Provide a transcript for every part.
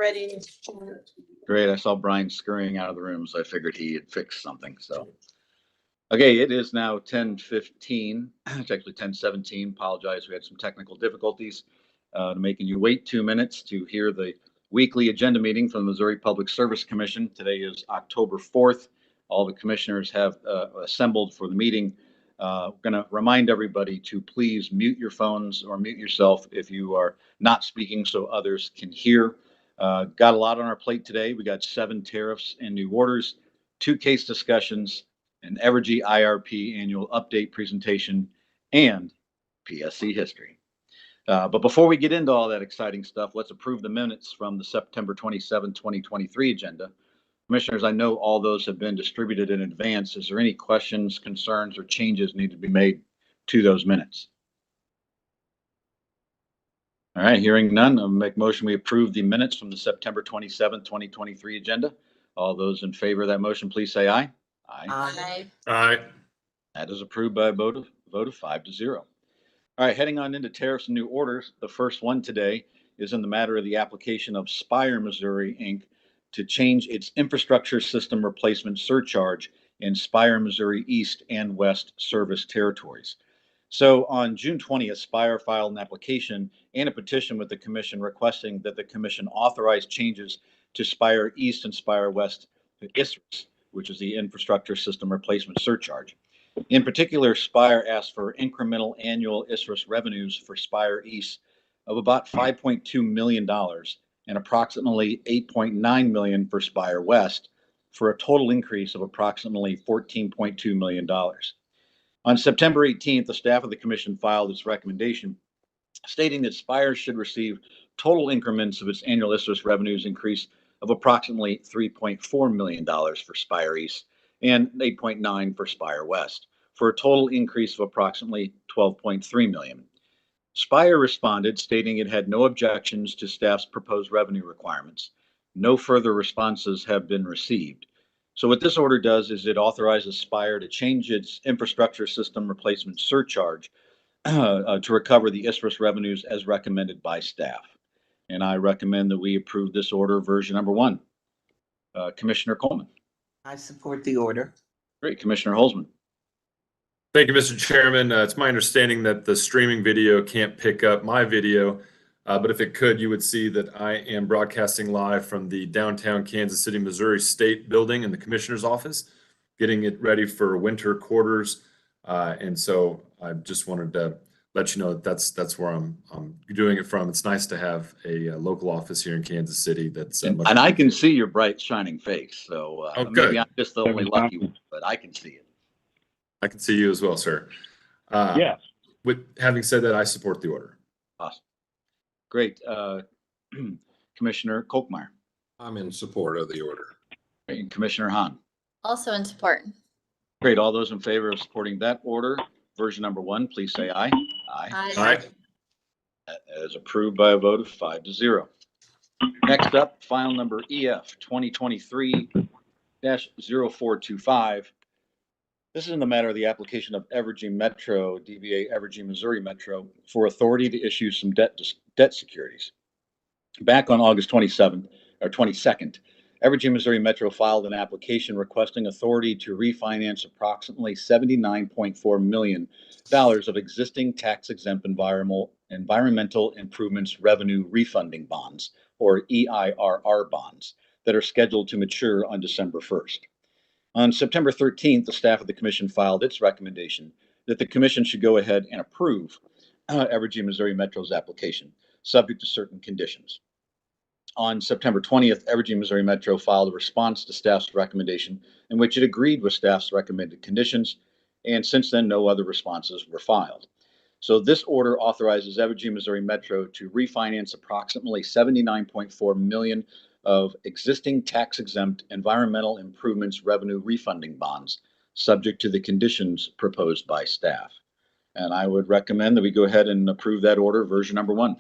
Ready. Great. I saw Brian scurrying out of the room, so I figured he had fixed something. So, okay, it is now 10:15. It's actually 10:17. Apologize. We had some technical difficulties making you wait 2 minutes to hear the weekly agenda meeting from the Missouri Public Service Commission. Today is October 4th. All the commissioners have assembled for the meeting. We're going to remind everybody to please mute your phones or mute yourself if you are not speaking so others can hear. Got a lot on our plate today. We got 7 tariffs and new orders, 2 case discussions, an Evergy IRP annual update presentation, and PSC history. But before we get into all that exciting stuff, let's approve the minutes from the September 27, 2023 agenda. Commissioners, I know all those have been distributed in advance. Is there any questions, concerns, or changes need to be made to those minutes? All right, hearing none, I'll make motion we approve the minutes from the September 27, 2023 agenda. All those in favor of that motion, please say aye. Aye. Aye. That is approved by a vote of 5-0. All right, heading on into tariffs and new orders. The first one today is in the matter of the application of Spire, Missouri, Inc. to change its infrastructure system replacement surcharge in Spire, Missouri East and West service territories. So on June 20th, Spire filed an application and a petition with the commission requesting that the commission authorize changes to Spire East and Spire West ISRS, which is the infrastructure system replacement surcharge. In particular, Spire asked for incremental annual ISRS revenues for Spire East of about $5.2 million and approximately $8.9 million for Spire West, for a total increase of approximately $14.2 million. On September 18th, the staff of the commission filed its recommendation stating that Spire should receive total increments of its annual ISRS revenues increase of approximately $3.4 million for Spire East and $8.9 for Spire West, for a total increase of approximately $12.3 million. Spire responded stating it had no objections to staff's proposed revenue requirements. No further responses have been received. So what this order does is it authorizes Spire to change its infrastructure system replacement surcharge to recover the ISRS revenues as recommended by staff. And I recommend that we approve this order, version number 1. Commissioner Coleman. I support the order. Great. Commissioner Holzman. Thank you, Mr. Chairman. It's my understanding that the streaming video can't pick up my video, but if it could, you would see that I am broadcasting live from the downtown Kansas City, Missouri State Building in the Commissioner's office, getting it ready for winter quarters. And so I just wanted to let you know that that's where I'm doing it from. It's nice to have a local office here in Kansas City. That's and I can see your bright shining face. So maybe I'm just the only lucky one, but I can see it. I can see you as well, sir. Yes. With having said that, I support the order. Awesome. Great. Commissioner Kolkmeyer. I'm in support of the order. Great. And Commissioner Hahn. Also in support. Great. All those in favor of supporting that order, version number 1, please say aye. Aye. That is approved by a vote of 5-0. Next up, file number EF 2023-0425. This is in the matter of the application of Evergy Metro, DBA Evergy Missouri Metro, for authority to issue some debt securities. Back on August 22nd, Evergy Missouri Metro filed an application requesting authority to refinance approximately $79.4 million of existing tax-exempt environmental improvements revenue refunding bonds, or EIRR bonds, that are scheduled to mature on December 1st. On September 13th, the staff of the commission filed its recommendation that the commission should go ahead and approve Evergy Missouri Metro's application, subject to certain conditions. On September 20th, Evergy Missouri Metro filed a response to staff's recommendation in which it agreed with staff's recommended conditions, and since then, no other responses were filed. So this order authorizes Evergy Missouri Metro to refinance approximately $79.4 million of existing tax-exempt environmental improvements revenue refunding bonds, subject to the conditions proposed by staff. And I would recommend that we go ahead and approve that order, version number 1.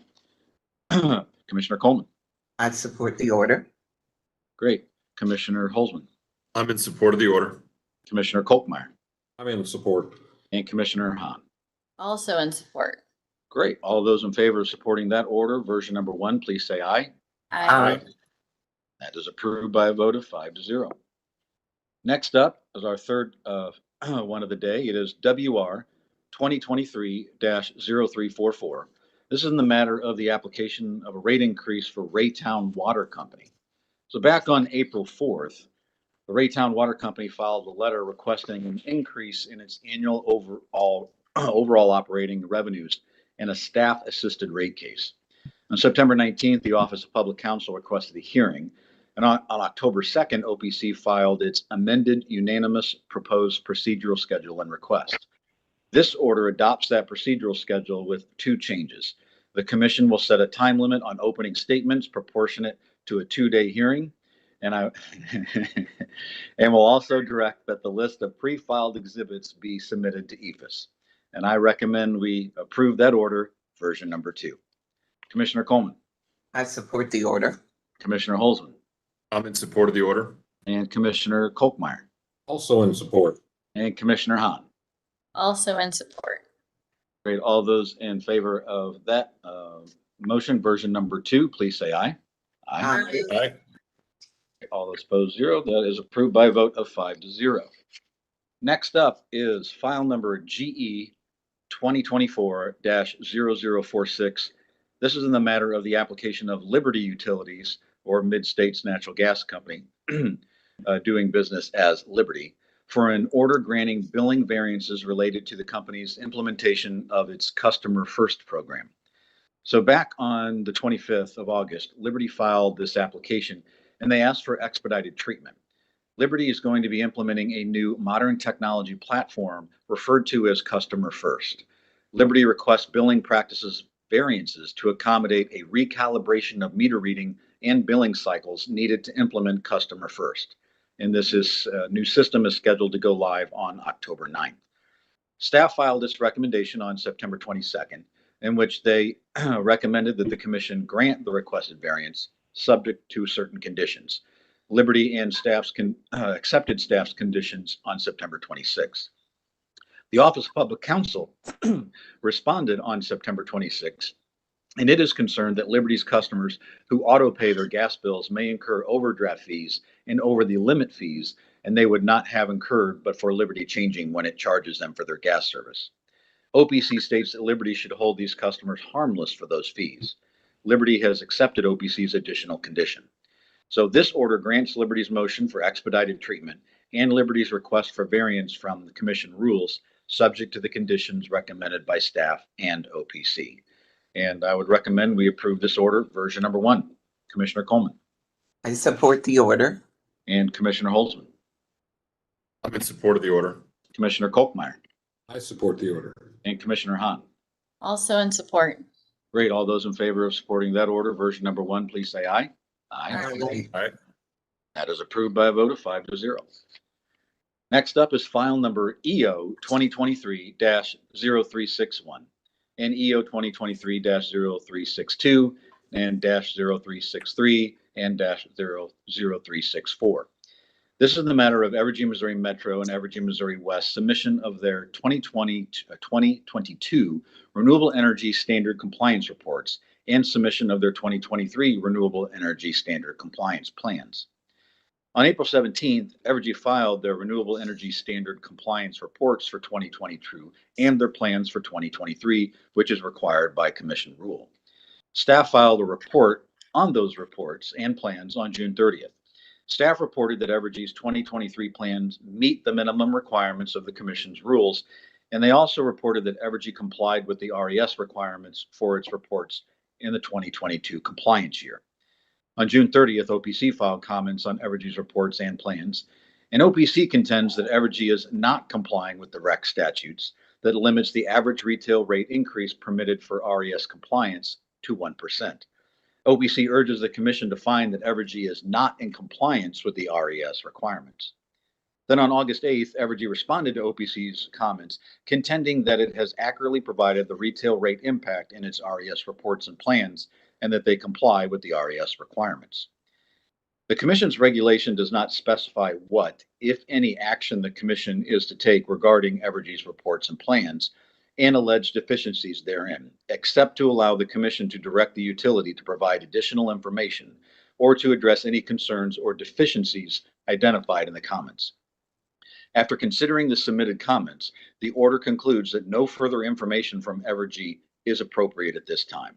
Commissioner Coleman. I support the order. Great. Commissioner Holzman. I'm in support of the order. Commissioner Kolkmeyer. I'm in support. And Commissioner Hahn. Also in support. Great. All those in favor of supporting that order, version number 1, please say aye. Aye. That is approved by a vote of 5-0. Next up is our third one of the day. It is WR 2023-0344. This is in the matter of the application of a rate increase for Raytown Water Company. So back on April 4th, the Raytown Water Company filed a letter requesting an increase in its annual overall operating revenues in a staff-assisted rate case. On September 19th, the Office of Public Counsel requested a hearing, and on October 2nd, OPC filed its amended unanimous proposed procedural schedule and request. This order adopts that procedural schedule with two changes. The Commission will set a time limit on opening statements proportionate to a 2-day hearing, and will also direct that the list of pre-filed exhibits be submitted to EFIS. And I recommend we approve that order, version number 2. Commissioner Coleman, I support the order. Commissioner Holzman, I'm in support of the order. and Commissioner Kolkmeyer, Also in support. and Commissioner Hahn. Also in support. Great. All those in favor of that motion, version number 2, please say aye. Aye. Aye. All those opposed, 0. That is approved by a vote of 5-0. Next up is file number GE 2024-0046. This is in the matter of the application of Liberty Utilities, or Mid-States Natural Gas Company, doing business as Liberty, for an order granting billing variances related to the company's implementation of its Customer First program. So back on the 25th of August, Liberty filed this application, and they asked for expedited treatment. Liberty is going to be implementing a new modern technology platform referred to as Customer First. Liberty requests billing practices variances to accommodate a recalibration of meter reading and billing cycles needed to implement Customer First. And this new system is scheduled to go live on October 9th. Staff filed its recommendation on September 22nd, in which they recommended that the Commission grant the requested variance subject to certain conditions. Liberty and accepted staff's conditions on September 26th. The Office of Public Counsel responded on September 26th, and it is concerned that Liberty's customers who auto pay their gas bills may incur overdraft fees and over the limit fees, and they would not have incurred but for Liberty changing when it charges them for their gas service. OPC states that Liberty should hold these customers harmless for those fees. Liberty has accepted OPC's additional condition. So this order grants Liberty's motion for expedited treatment and Liberty's request for variance from the Commission rules, subject to the conditions recommended by staff and OPC. And I would recommend we approve this order, version number 1. Commissioner Coleman, I support the order. and Commissioner Holzman, I'm in support of the order. Commissioner Kolkmeyer, I support the order. and Commissioner Hahn. Also in support. Great. All those in favor of supporting that order, version number 1, please say aye. Aye. That is approved by a vote of 5-0. Next up is file number EO 2023-0361 and EO 2023-0362 and -0363 and -00364. This is the matter of Evergy, Missouri Metro and Evergy, Missouri West submission of their 2022 Renewable Energy Standard Compliance Reports and submission of their 2023 Renewable Energy Standard Compliance Plans. On April 17th, Evergy filed their Renewable Energy Standard Compliance Reports for 2022 and their plans for 2023, which is required by Commission rule. Staff filed a report on those reports and plans on June 30th. Staff reported that Evergy's 2023 plans meet the minimum requirements of the Commission's rules, and they also reported that Evergy complied with the RES requirements for its reports in the 2022 compliance year. On June 30th, OPC filed comments on Evergy's reports and plans, and OPC contends that Evergy is not complying with the REC statutes that limits the average retail rate increase permitted for RES compliance to 1%. OPC urges the Commission to find that Evergy is not in compliance with the RES requirements. Then on August 8th, Evergy responded to OPC's comments, contending that it has accurately provided the retail rate impact in its RES reports and plans, and that they comply with the RES requirements. The Commission's regulation does not specify what, if any, action the Commission is to take regarding Evergy's reports and plans and alleged deficiencies therein, except to allow the Commission to direct the utility to provide additional information or to address any concerns or deficiencies identified in the comments. After considering the submitted comments, the order concludes that no further information from Evergy is appropriate at this time.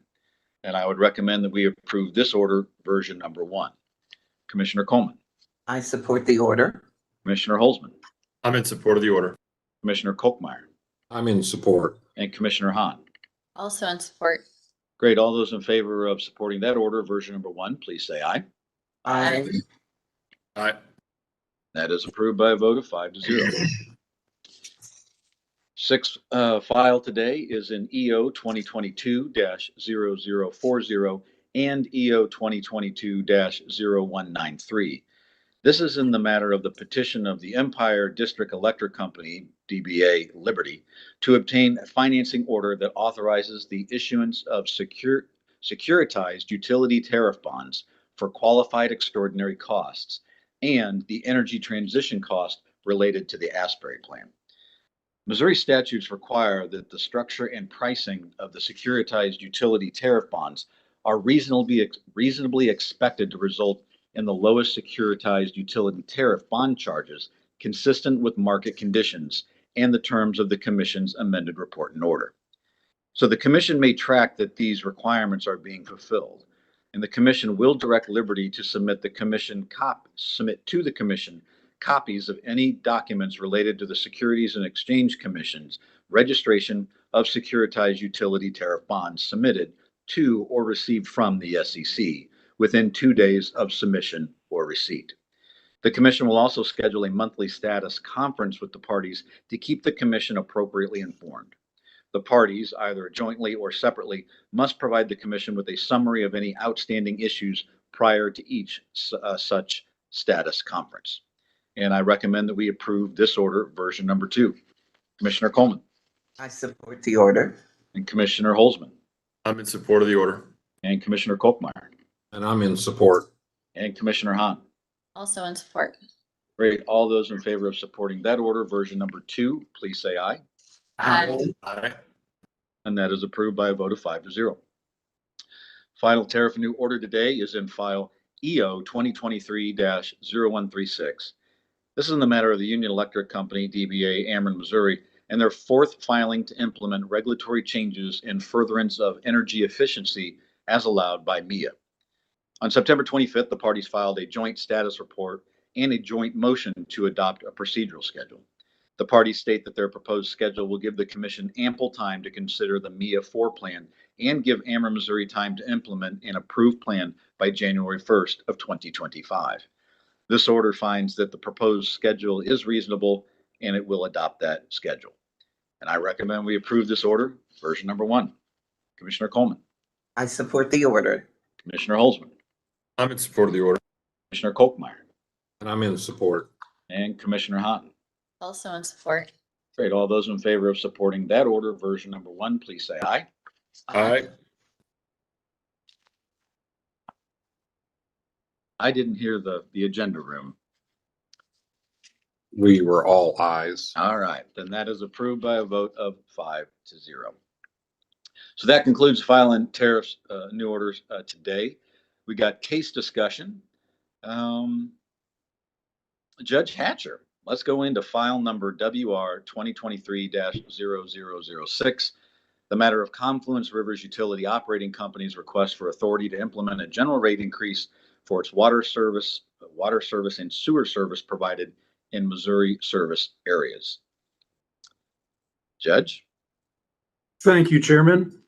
And I would recommend that we approve this order, version number 1. Commissioner Coleman, I support the order. Commissioner Holzman, I'm in support of the order. Commissioner Kolkmeyer, I'm in support. and Commissioner Hahn. Also in support. Great. All those in favor of supporting that order, version number 1, please say aye. Aye. Aye. That is approved by a vote of 5-0. Sixth file today is in EO 2022-0040 and EO 2022-0193. This is in the matter of the petition of the Empire District Electric Company, DBA Liberty, to obtain a financing order that authorizes the issuance of securitized utility tariff bonds for qualified extraordinary costs and the energy transition cost related to the Asbury Plan. Missouri statutes require that the structure and pricing of the securitized utility tariff bonds are reasonably expected to result in the lowest securitized utility tariff bond charges consistent with market conditions and the terms of the Commission's amended report and order. So the Commission may track that these requirements are being fulfilled, and the Commission will direct Liberty to submit to the Commission copies of any documents related to the Securities and Exchange Commission's registration of securitized utility tariff bonds submitted to or received from the SEC within 2 days of submission or receipt. The Commission will also schedule a monthly status conference with the parties to keep the Commission appropriately informed. The parties, either jointly or separately, must provide the Commission with a summary of any outstanding issues prior to each such status conference. And I recommend that we approve this order, version number 2. Commissioner Coleman I support the order. and Commissioner Holzman I'm in support of the order. and Commissioner Kolkmeyer And I'm in support. and Commissioner Hahn. Also in support. Great. All those in favor of supporting that order, version number 2, please say aye. Aye. Aye. And that is approved by a vote of 5-0. Final tariff new order today is in file EO 2023-0136. This is in the matter of the Union Electric Company, DBA Ameren, Missouri, and their 4th filing to implement regulatory changes in furtherance of energy efficiency as allowed by MEA. On September 25th, the parties filed a joint status report and a joint motion to adopt a procedural schedule. The parties state that their proposed schedule will give the Commission ample time to consider the MEA 4 plan and give Ameren, Missouri time to implement an approved plan by January 1st of 2025. This order finds that the proposed schedule is reasonable and it will adopt that schedule. And I recommend we approve this order, version number 1. Commissioner Coleman, I support the order. Commissioner Holzman, I'm in support of the order. Commissioner Kolkmeyer, And I'm in support. and Commissioner Hahn. Also in support. Great. All those in favor of supporting that order, version number 1, please say aye. Aye. I didn't hear the agenda room. We were all ayes. All right, then that is approved by a vote of 5-0. So that concludes filing tariffs, new orders today. We got case discussion. Judge Hatcher, let's go into file number WR 2023-0006. The matter of Confluence Rivers Utility Operating Company's request for authority to implement a general rate increase for its water service and sewer service provided in Missouri service areas. Judge? Thank you, Chairman.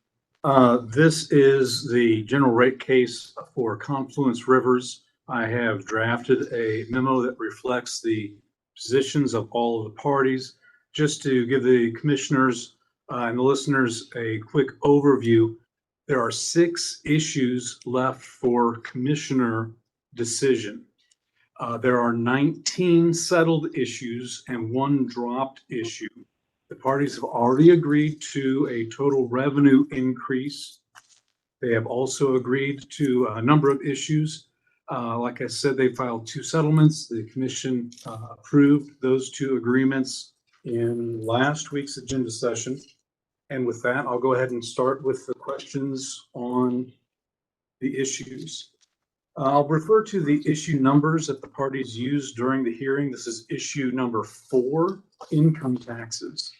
This is the general rate case for Confluence Rivers. I have drafted a memo that reflects the positions of all of the parties. Just to give the commissioners and the listeners a quick overview, there are 6 issues left for commissioner decision. There are 19 settled issues and 1 dropped issue. The parties have already agreed to a total revenue increase. They have also agreed to a number of issues. Like I said, they filed 2 settlements. The commission approved those 2 agreements in last week's agenda session. And with that, I'll go ahead and start with the questions on the issues. I'll refer to the issue numbers that the parties used during the hearing. This is issue number 4, income taxes.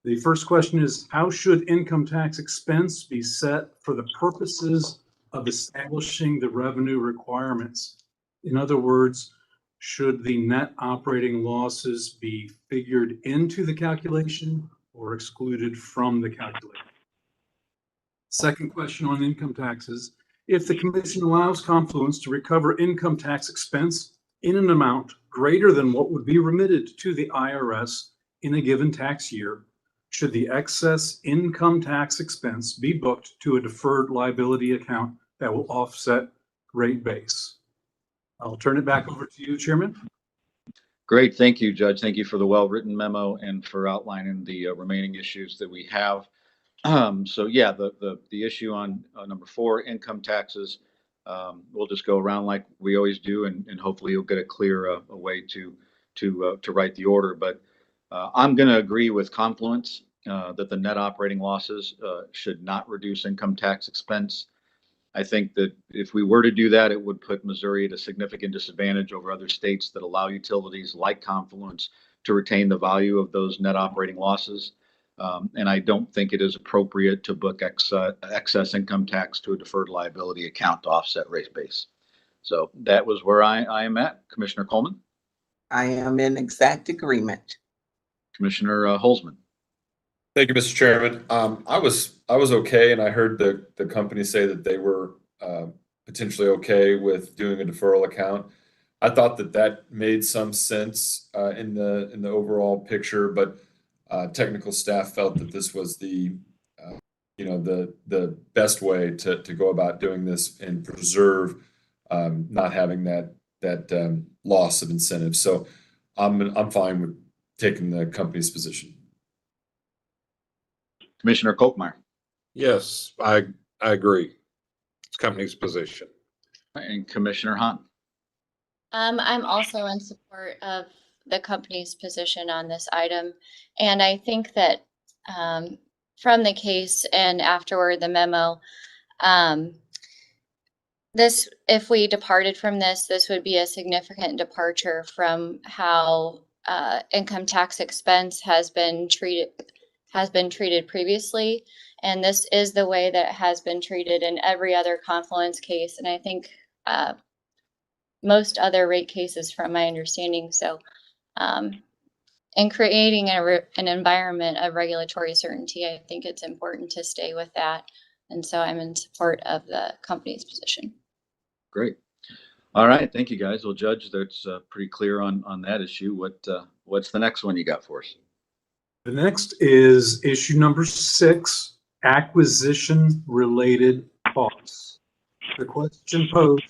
The first question is, how should income tax expense be set for the purposes of establishing the revenue requirements? In other words, should the net operating losses be figured into the calculation or excluded from the calculation? Second question on income taxes. If the commission allows Confluence to recover income tax expense in an amount greater than what would be remitted to the IRS in a given tax year, should the excess income tax expense be booked to a deferred liability account that will offset rate base? I'll turn it back over to you, Chairman. Great. Thank you, Judge. Thank you for the well-written memo and for outlining the remaining issues that we have. So yeah, the issue on number 4, income taxes, we'll just go around like we always do, and hopefully you'll get a clear a way to write the order. But I'm going to agree with Confluence that the net operating losses should not reduce income tax expense. I think that if we were to do that, it would put Missouri at a significant disadvantage over other states that allow utilities like Confluence to retain the value of those net operating losses. And I don't think it is appropriate to book excess income tax to a deferred liability account to offset rate base. So that was where I am at. Commissioner Coleman. I am in exact agreement. Commissioner Holzman. Thank you, Mr. Chairman. I was okay, and I heard the company say that they were potentially okay with doing a deferral account. I thought that made some sense in the overall picture, but technical staff felt that this was the best way to go about doing this and preserve not having that loss of incentive. So I'm fine with taking the company's position. Commissioner Kokmeyer. Yes, I agree. It's company's position. And Commissioner Hahn. I'm also in support of the company's position on this item. And I think that from the case and afterward the memo, if we departed from this would be a significant departure from how income tax expense has been treated previously. And this is the way that it has been treated in every other Confluence case. And I think most other rate cases from my understanding. So in creating an environment of regulatory certainty, I think it's important to stay with that. And so I'm in support of the company's position. Great. All right. Thank you, guys. Well, Judge, that's pretty clear on that issue. What's the next one you got for us? The next is issue number 6, acquisition-related costs. The question posed to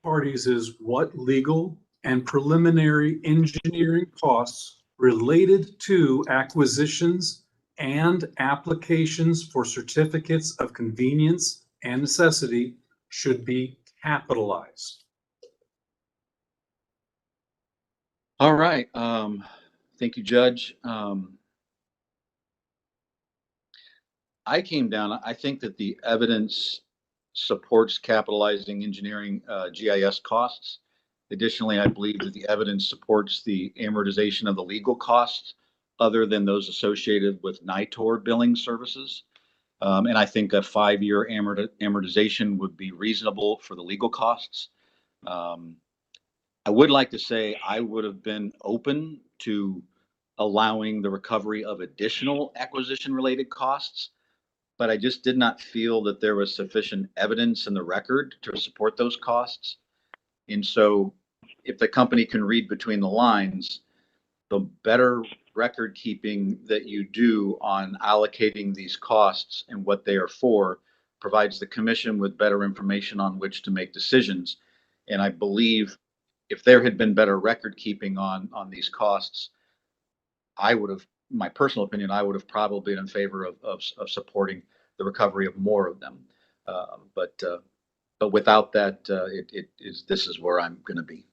parties is what legal and preliminary engineering costs related to acquisitions and applications for certificates of convenience and necessity should be capitalized. All right. Thank you, Judge. I think that the evidence supports capitalizing engineering GIS costs. Additionally, I believe that the evidence supports the amortization of the legal costs other than those associated with NITOR billing services. And I think a 5-year amortization would be reasonable for the legal costs. I would like to say I would have been open to allowing the recovery of additional acquisition-related costs, but I just did not feel that there was sufficient evidence in the record to support those costs. And so if the company can read between the lines, the better record keeping that you do on allocating these costs and what they are for provides the commission with better information on which to make decisions. And I believe if there had been better record keeping on these costs, I would have, my personal opinion, I would have probably been in favor of supporting the recovery of more of them. But without that, this is where I'm going to be.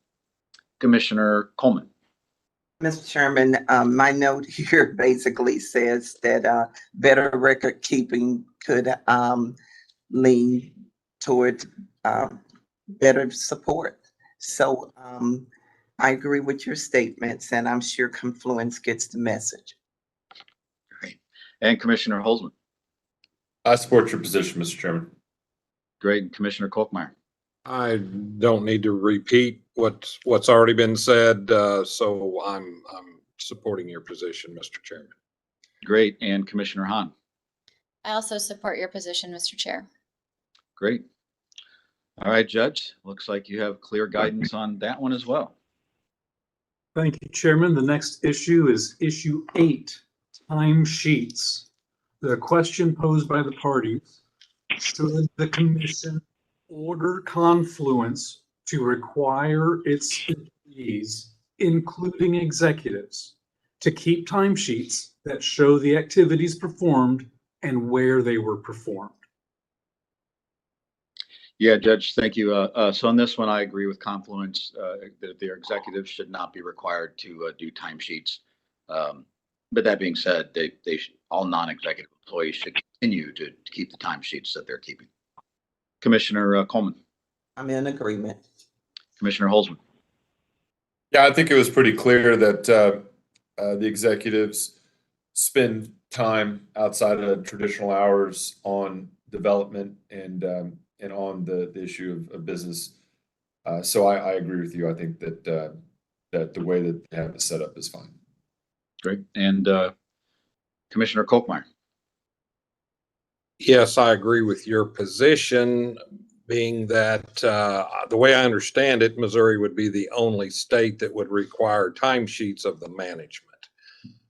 Commissioner Coleman. Mr. Chairman, my note here basically says that better record keeping could lean toward better support. So I agree with your statements, and I'm sure Confluence gets the message. Great. And Commissioner Holzman. I support your position, Mr. Chairman. Great. And Commissioner Kolkmeyer. I don't need to repeat what's already been said, so I'm supporting your position, Mr. Chairman. Great. And Commissioner Hahn. I also support your position, Mr. Chair. Great. All right, Judge. Looks like you have clear guidance on that one as well. Thank you, Chairman. The next issue is issue 8, timesheets. The question posed by the parties: should the commission order Confluence to require its employees, including executives, to keep timesheets that show the activities performed and where they were performed? Yeah, Judge, thank you. So on this one, I agree with Confluence that their executives should not be required to do timesheets. But that being said, all non-executive employees should continue to keep the timesheets that they're keeping. Commissioner Coleman. I'm in agreement. Commissioner Holzman. Yeah, I think it was pretty clear that the executives spend time outside of traditional hours on development and on the issue of business. So I agree with you. I think that that the way that they have it set up is fine. Great. And Commissioner Kolkmeyer. Yes, I agree with your position, being that the way I understand it, Missouri would be the only state that would require timesheets of the management,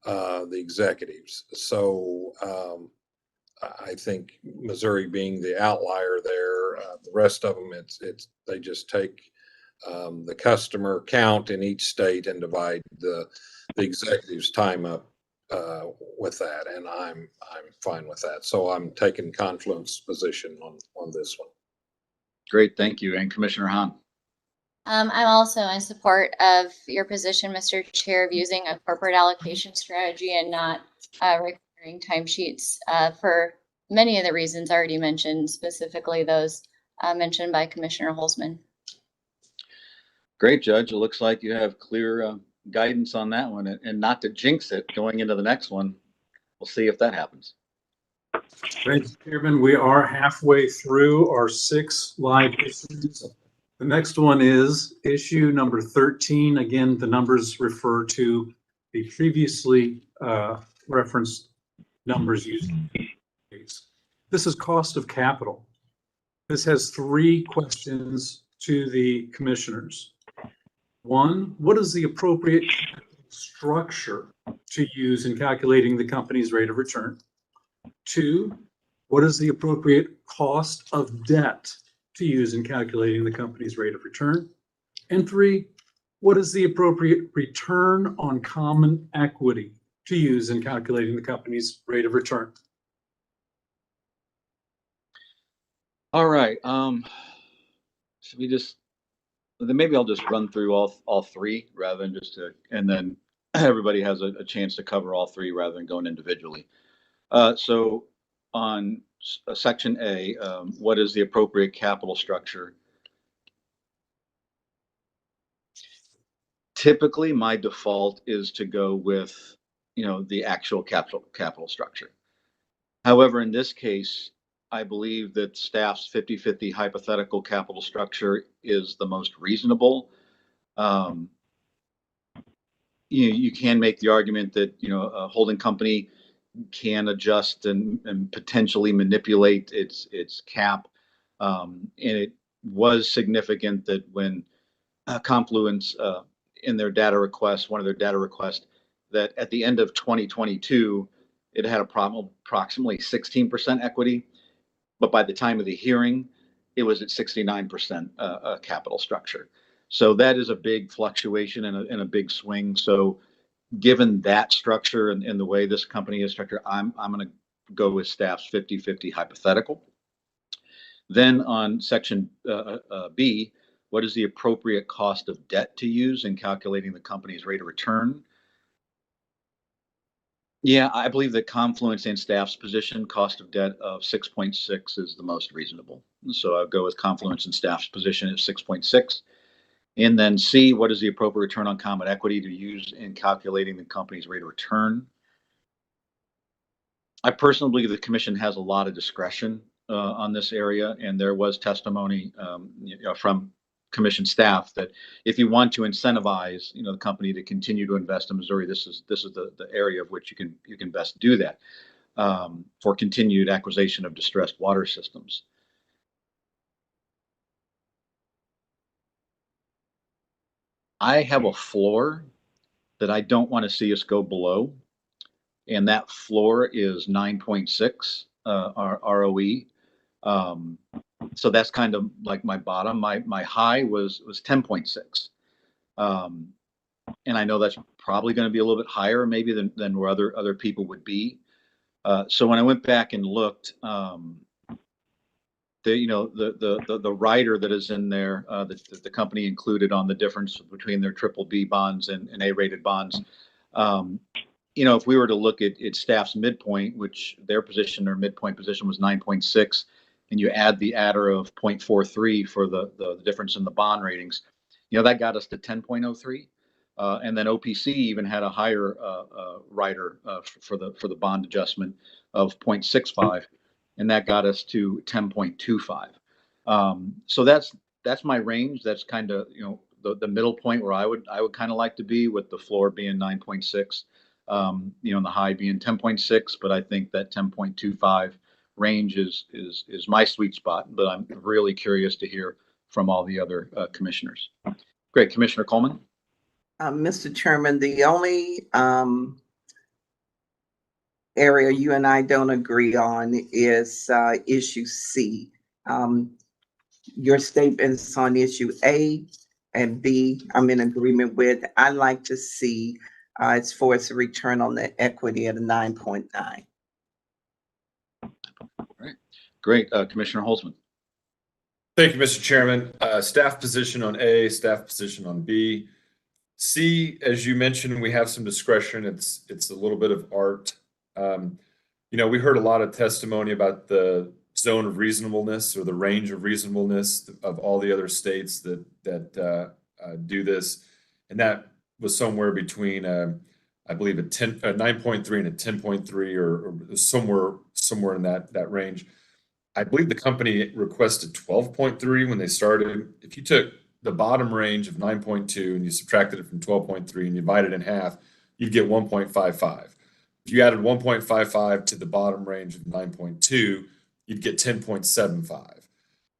the executives. So I think Missouri being the outlier there, the rest of them, they just take the customer count in each state and divide the executives' time up with that, and I'm fine with that. So I'm taking Confluence position on this one. Great, thank you. And Commissioner Hahn. I'm also in support of your position, Mr. Chair, of using a corporate allocation strategy and not requiring timesheets for many of the reasons already mentioned, specifically those mentioned by Commissioner Holzman. Great, Judge. It looks like you have clear guidance on that one, and not to jinx it going into the next one. We'll see if that happens. Thank you, Chairman. We are halfway through our 6 live issues. The next one is issue number 13. Again, the numbers refer to the previously referenced numbers used. This is cost of capital. This has 3 questions to the commissioners. 1, what is the appropriate structure to use in calculating the company's rate of return? 2, what is the appropriate cost of debt to use in calculating the company's rate of return? And 3, what is the appropriate return on common equity to use in calculating the company's rate of return? All right. Should we just, then maybe I'll just run through all 3 rather than just and then everybody has a chance to cover all 3 rather than going individually. So on section A, what is the appropriate capital structure? Typically, my default is to go with, the actual capital structure. However, in this case, I believe that staff's 50-50 hypothetical capital structure is the most reasonable. You can make the argument that, a holding company can adjust and potentially manipulate its cap. And it was significant that when Confluence in their data request, one of their data requests, that at the end of 2022, it had approximately 16% equity. But by the time of the hearing, it was at 69% capital structure. So that is a big fluctuation and a big swing. So given that structure and the way this company is structured, I'm going to go with staff's 50-50 hypothetical. Then on section B, what is the appropriate cost of debt to use in calculating the company's rate of return? Yeah, I believe that Confluence and staff's position, cost of debt of 6.6 is the most reasonable. So I'll go with Confluence and staff's position at 6.6. And then C, what is the appropriate return on common equity to use in calculating the company's rate of return? I personally believe the commission has a lot of discretion on this area, and there was testimony from commission staff that if you want to incentivize the company to continue to invest in Missouri, this is the area of which you can best do that for continued acquisition of distressed water systems. I have a floor that I don't want to see us go below, and that floor is 9.6 ROE. So that's kind of like my bottom. My high was 10.6. And I know that's probably going to be a little bit higher maybe than where other people would be. So when I went back and looked, the rider that is in there, the company included on the difference between their BBB bonds and A-rated bonds. If we were to look at staff's midpoint, which their midpoint position was 9.6, and you add the adder of 0.43 for the difference in the bond ratings, that got us to 10.03. And then OPC even had a higher rider for the bond adjustment of 0.65, and that got us to 10.25. So that's my range. That's kind of the middle point where I would kind of like to be, with the floor being 9.6. And the high being 10.6, but I think that 10.25 range is my sweet spot. But I'm really curious to hear from all the other commissioners. Great, Commissioner Coleman. Mr. Chairman, the only area you and I don't agree on is issue C. Your statements on issue A and B, I'm in agreement with. I like to see as far as the return on the equity at a 9.9. All right, great. Commissioner Holzman. Thank you, Mr. Chairman. Staff position on A, staff position on B. C, as you mentioned, we have some discretion. It's a little bit of art. We heard a lot of testimony about the zone of reasonableness, or the range of reasonableness of all the other states that do this, and that was somewhere between I believe a 9.3 and a 10.3, or somewhere in that range. I believe the company requested 12.3 when they started. If you took the bottom range of 9.2 and you subtracted it from 12.3 and you divide it in half, you'd get 1.55. If you added 1.55 to the bottom range of 9.2, you'd get 10.75.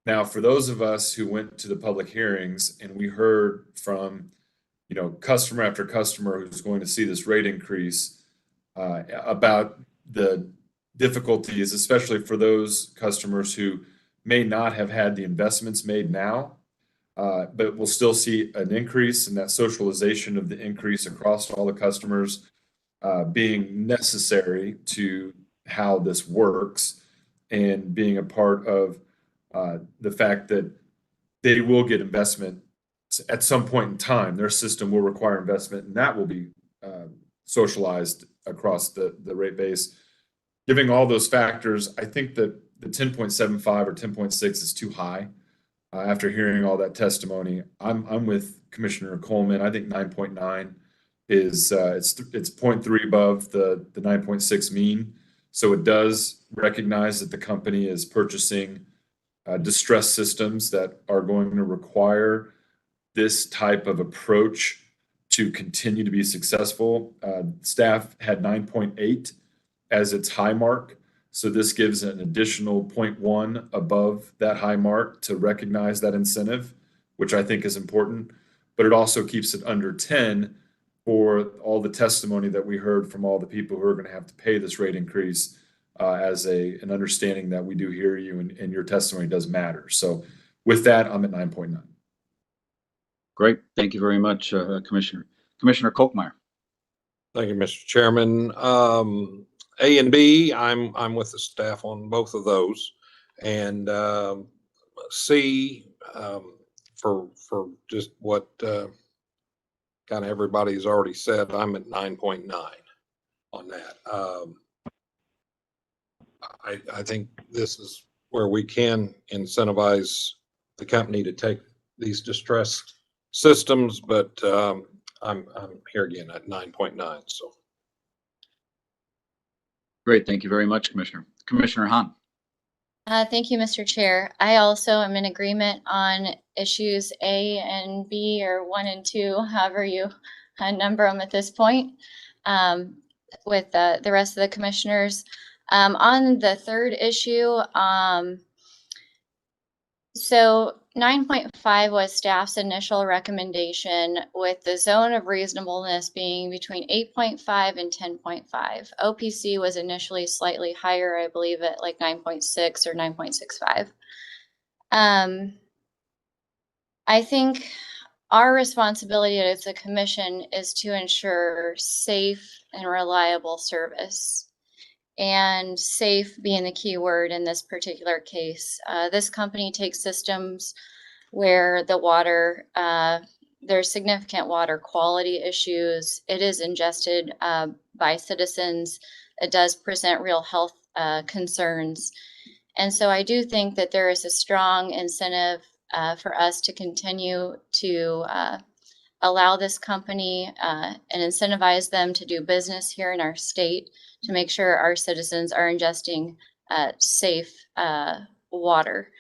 Now, for those of us who went to the public hearings and we heard from customer after customer who's going to see this rate increase, about the difficulties, especially for those customers who may not have had the investments made now, but we'll still see an increase, in that socialization of the increase across all the customers being necessary to how this works, and being a part of the fact that they will get investment at some point in time. Their system will require investment, and that will be socialized across the rate base. Giving all those factors, I think that the 10.75 or 10.6 is too high. After hearing all that testimony, I'm with Commissioner Coleman. I think 9.9 is it's 0.3 above the 9.6 mean. So it does recognize that the company is purchasing distressed systems that are going to require this type of approach to continue to be successful. Staff had 9.8 as its high mark. So this gives an additional 0.1 above that high mark to recognize that incentive, which I think is important. But it also keeps it under 10 for all the testimony that we heard from all the people who are going to have to pay this rate increase, as an understanding that we do hear you, and your testimony does matter. So with that, I'm at 9.9. Great. Thank you very much, Commissioner. Commissioner Kolkmeyer. Thank you, Mr. Chairman. A and B, I'm with the staff on both of those. And C, for just what kind of everybody's already said, I'm at 9.9 on that. I think this is where we can incentivize the company to take these distressed systems, but I'm here again at 9.9. So Great, thank you very much, Commissioner. Commissioner Hahn. Thank you, Mr. Chair. I also am in agreement on issues A and B, or 1 and 2, however you number them at this point, with the rest of the commissioners. On the third issue, so 9.5 was staff's initial recommendation, with the zone of reasonableness being between 8.5 and 10.5. OPC was initially slightly higher, I believe at like 9.6 or 9.65. I think our responsibility as a commission is to ensure safe and reliable service. And safe being the key word in this particular case. This company takes systems where the water, there's significant water quality issues. It is ingested by citizens. It does present real health concerns. And so I do think that there is a strong incentive for us to continue to allow this company and incentivize them to do business here in our state, to make sure our citizens are ingesting safe water.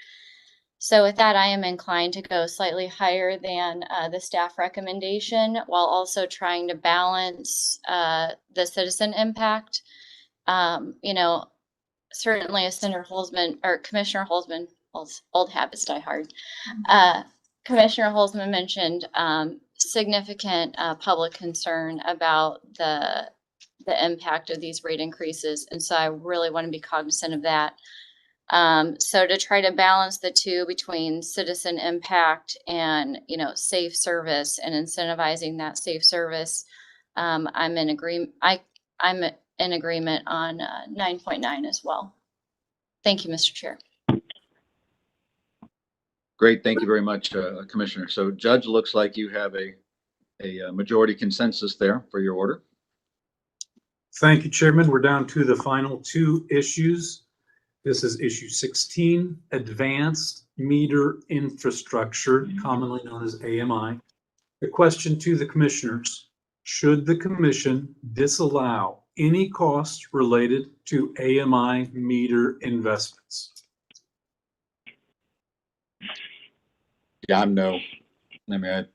So with that, I am inclined to go slightly higher than the staff recommendation, while also trying to balance the citizen impact. You know, certainly as Senator Holzman, or Commissioner Holzman, old habits die hard. Commissioner Holzman mentioned significant public concern about the impact of these rate increases. And so I really want to be cognizant of that. So to try to balance the two between citizen impact and, you know, safe service and incentivizing that safe service, I'm in agreement. I'm in agreement on 9.9 as well. Thank you, Mr. Chair. Great, thank you very much, Commissioner. So Judge, looks like you have a majority consensus there for your order. Thank you, Chairman. We're down to the final 2 issues. This is issue 16, Advanced Meter Infrastructure, commonly known as AMI. The question to the commissioners: should the commission disallow any costs related to AMI meter investments? Yeah, I'm no. I mean,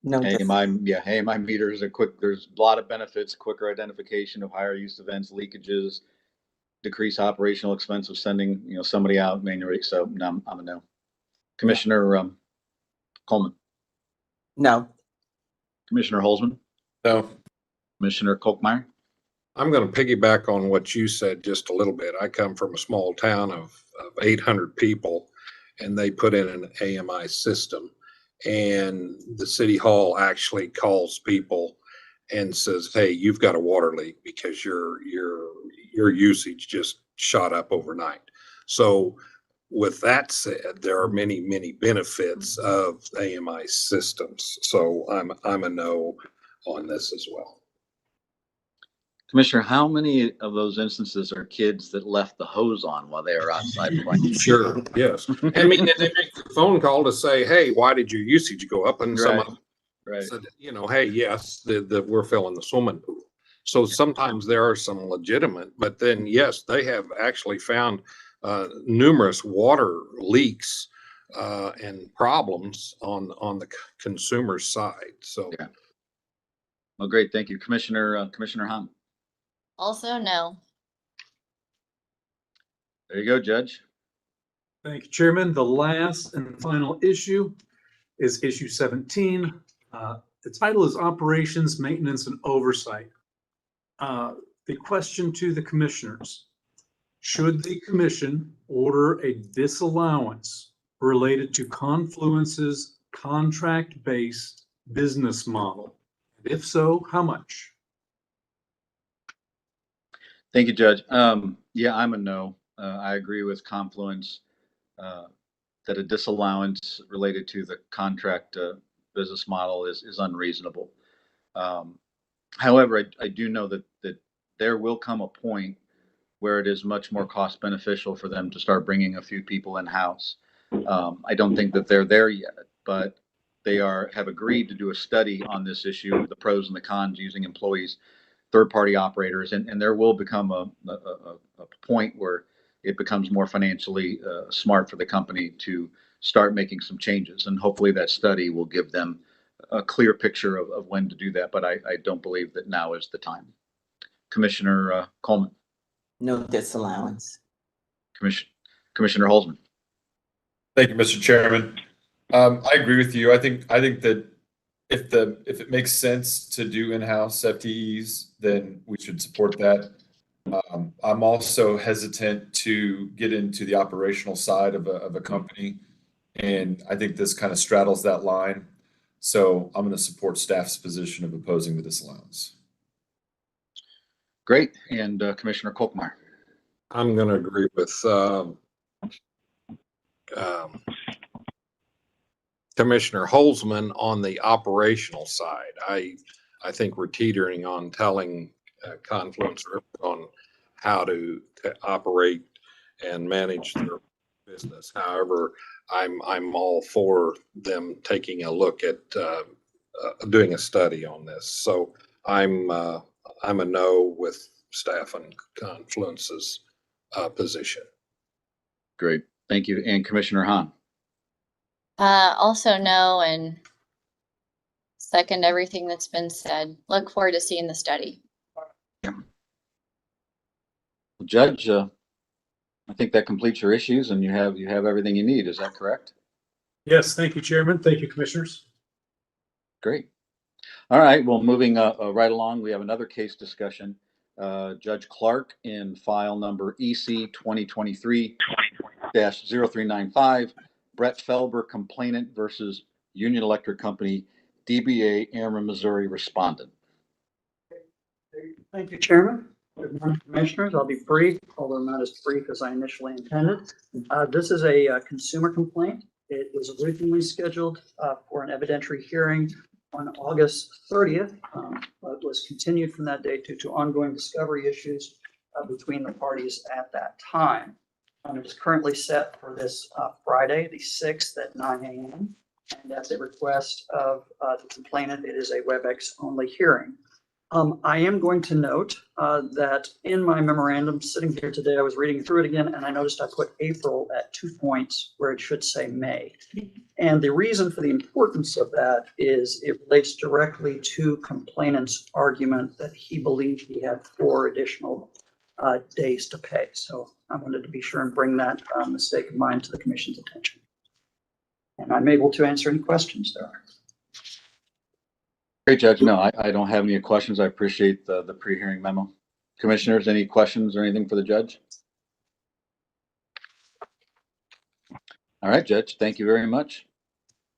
No, AMI meters are quick. There's a lot of benefits: quicker identification of higher use events, leakages, decrease operational expense of sending, you know, somebody out manually. So no, I'm a no. Commissioner Coleman. no. Commissioner Holzman. no, Commissioner Kolkmeyer. I'm going to piggyback on what you said just a little bit. I come from a small town of 800 people, and they put in an AMI system, and the city hall actually calls people and says, hey, you've got a water leak because your usage just shot up overnight. So with that said, there are many, many benefits of AMI systems. So I'm a no on this as well. Commissioner, how many of those instances are kids that left the hose on while they were outside playing? Sure, yes. I mean, they make the phone call to say, hey, why did your usage go up? And some of them said, you know, hey, yes, we're filling the swimming pool. So sometimes there are some legitimate, but then, yes, they have actually found numerous water leaks and problems on the consumer side. So, yeah. Well, great. Thank you, Commissioner Hahn. Also, no. There you go, Judge. Thank you, Chairman. The last and final issue is issue 17. The title is Operations, Maintenance, and Oversight. The question to the commissioners: should the commission order a disallowance related to Confluence's contract-based business model? And if so, how much? Thank you, Judge. Yeah, I'm a no. I agree with Confluence that a disallowance related to the contract business model is unreasonable. However, I do know that there will come a point where it is much more cost beneficial for them to start bringing a few people in-house. I don't think that they're there yet, but they have agreed to do a study on this issue, the pros and the cons using employees, third-party operators, and there will become a point where it becomes more financially smart for the company to start making some changes. And hopefully that study will give them a clear picture of when to do that. But I don't believe that now is the time. Commissioner Coleman. No disallowance. Commissioner Holzman. Thank you, Mr. Chairman. I agree with you. I think that if it makes sense to do in-house FTEs, then we should support that. I'm also hesitant to get into the operational side of a company, and I think this kind of straddles that line. So I'm going to support staff's position of opposing the disallowance. Great. And Commissioner Kolkmeyer. I'm going to agree with Commissioner Holzman on the operational side. I think we're teetering on telling Confluence on how to operate and manage their business. However, I'm all for them taking a look at doing a study on this. So I'm a no with staff and Confluence's position. Great. Thank you. And Commissioner Hahn. Also no, and second everything that's been said. Look forward to seeing the study. Judge, I think that completes your issues, and you have everything you need. Is that correct? Yes, thank you, Chairman. Thank you, Commissioners. Great. All right. Well, moving right along, we have another case discussion. Judge Clark in file number EC 2023-0395, Brett Felber complainant versus Union Electric Company, DBA Ameren, Missouri respondent. Thank you, Chairman. Good morning, Commissioners. I'll be brief, although not as brief as I initially intended. This is a consumer complaint. It was originally scheduled for an evidentiary hearing on August 30th, but was continued from that date due to ongoing discovery issues between the parties at that time. It is currently set for this Friday, the 6th at 9 a.m. And at the request of the complainant, it is a WebEx-only hearing. I am going to note that in my memorandum sitting here today, I was reading through it again, and I noticed I put April at 2 points where it should say May. And the reason for the importance of that is it relates directly to complainant's argument that he believed he had 4 additional days to pay. So I wanted to be sure and bring that mistake of mine to the Commission's attention. And I'm able to answer any questions there are. Great, Judge. No, I don't have any questions. I appreciate the pre-hearing memo. Commissioners, any questions or anything for the judge? All right, Judge, thank you very much.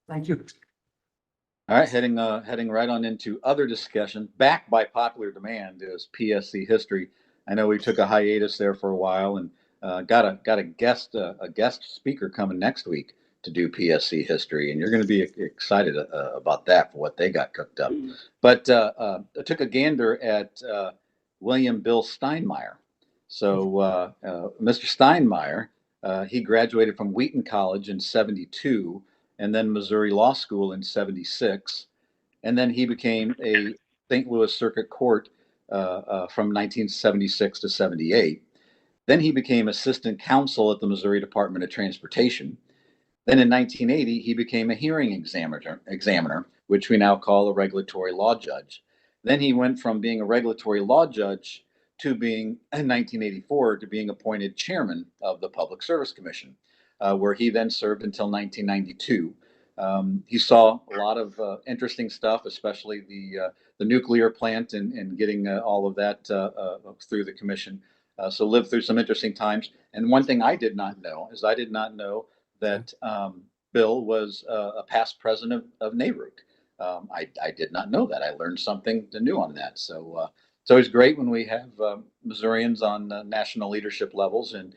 Thank you. All right, heading right on into other discussion. Back by popular demand is PSC history. I know we took a hiatus there for a while, and got a guest speaker coming next week to do PSC history, and you're going to be excited about that for what they got cooked up. But I took a gander at William Bill Steinmeier. So Mr. Steinmeier, he graduated from Wheaton College in '72, and then Missouri Law School in '76, and then he became a St. Louis Circuit Court from 1976 to '78. Then he became assistant counsel at the Missouri Department of Transportation. Then in 1980, he became a hearing examiner, which we now call a regulatory law judge. Then he went from being a regulatory law judge to being, in 1984, to being appointed chairman of the Public Service Commission, where he then served until 1992. He saw a lot of interesting stuff, especially the nuclear plant and getting all of that through the commission. So lived through some interesting times. And one thing I did not know is I did not know that Bill was a past president of NARUC. I did not know that. I learned something new on that. So it's always great when we have Missourians on national leadership levels, and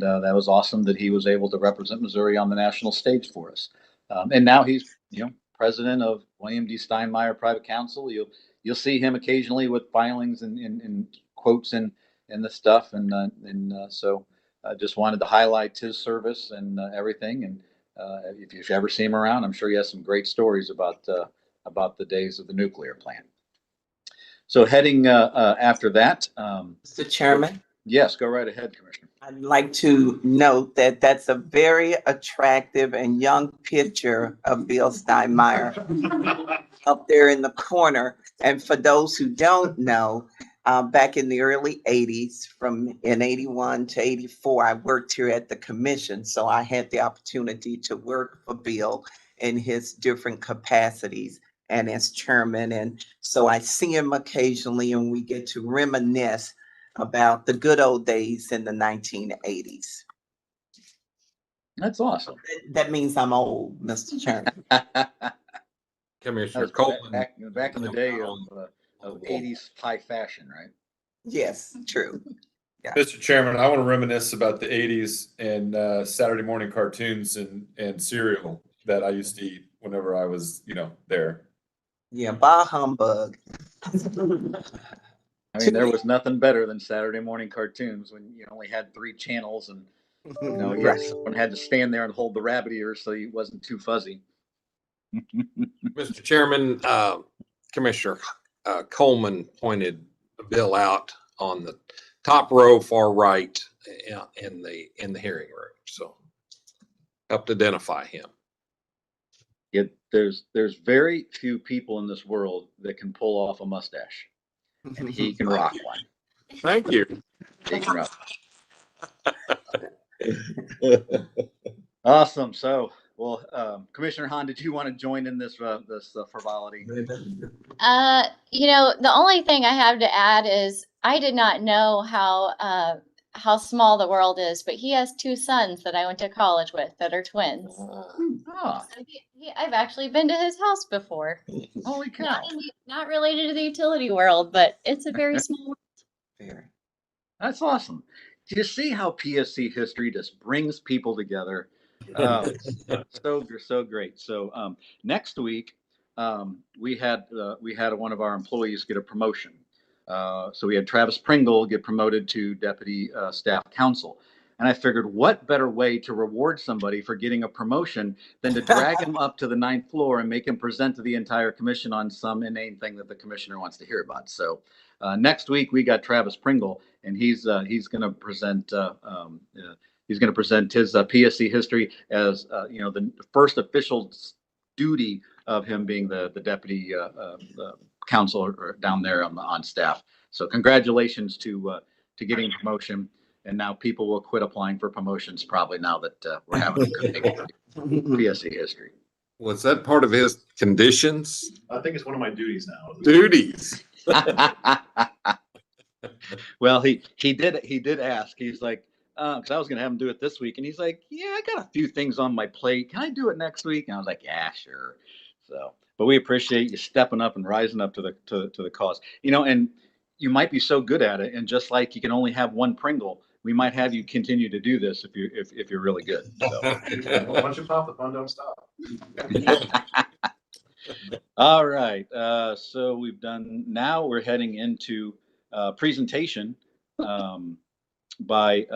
that was awesome that he was able to represent Missouri on the national stage for us. And now he's president of William D. Steinmeier Private Counsel. You'll see him occasionally with filings and quotes in in the stuff. So I just wanted to highlight his service and everything. And if you ever see him around, I'm sure he has some great stories about the days of the nuclear plant. So heading after that. Mr. Chairman, Yes, go right ahead, Commissioner. I'd like to note that that's a very attractive and young picture of Bill Steinmeier up there in the corner. And for those who don't know, back in the early 80s, in 81 to 84, I worked here at the commission. So I had the opportunity to work for Bill in his different capacities and as chairman. And so I see him occasionally and we get to reminisce about the good old days in the 1980s. That's awesome. That means I'm old, Mr. Chairman. Commissioner That's Coleman. back in the day of 80s high fashion, right? Yes, true. Mr. Chairman, I want to reminisce about the 80s and Saturday morning cartoons and cereal that I used to eat whenever I was, there. Yeah, bah humbug. I mean, there was nothing better than Saturday morning cartoons when you only had 3 channels and Right. someone had to stand there and hold the rabbit ears so he wasn't too fuzzy. Mr. Chairman, Commissioner Coleman pointed Bill out on the top row, far right, in the hearing room. So helped identify him. There's very few people in this world that can pull off a mustache, and he can rock one. Thank you. He can rock. Awesome. So, well, Commissioner Hahn, did you want to join in this frivolity? The only thing I have to add is I did not know how small the world is, but he has 2 sons that I went to college with that are twins. Ah, So I've actually been to his house before. holy cow. Not related to the utility world, but it's a very small Very. That's awesome. Do you see how PSC history just brings people together? So great. So next week, we had one of our employees get a promotion. So we had Travis Pringle get promoted to deputy staff counsel. And I figured, what better way to reward somebody for getting a promotion than to drag him up to the 9th floor and make him present to the entire commission on some inane thing that the commissioner wants to hear about. So next week we got Travis Pringle, and he's going to present his PSC history as the first official duty of him being the deputy counsel down there on staff. So congratulations to getting promotion. And now people will quit applying for promotions probably now that we're having a good PSC history. Was that part of his conditions? I think it's one of my duties now. Duties. Well, he did ask. He's like, because I was gonna have him do it this week, and he's like, yeah, I got a few things on my plate. Can I do it next week? And I was like, yeah, sure. So, but we appreciate you stepping up and rising up to the cause. And you might be so good at it, and just like you can only have one Pringle, we might have you continue to do this if you're really good. So. Once you pop, the fun don't stop. All right. So now we're heading into presentation by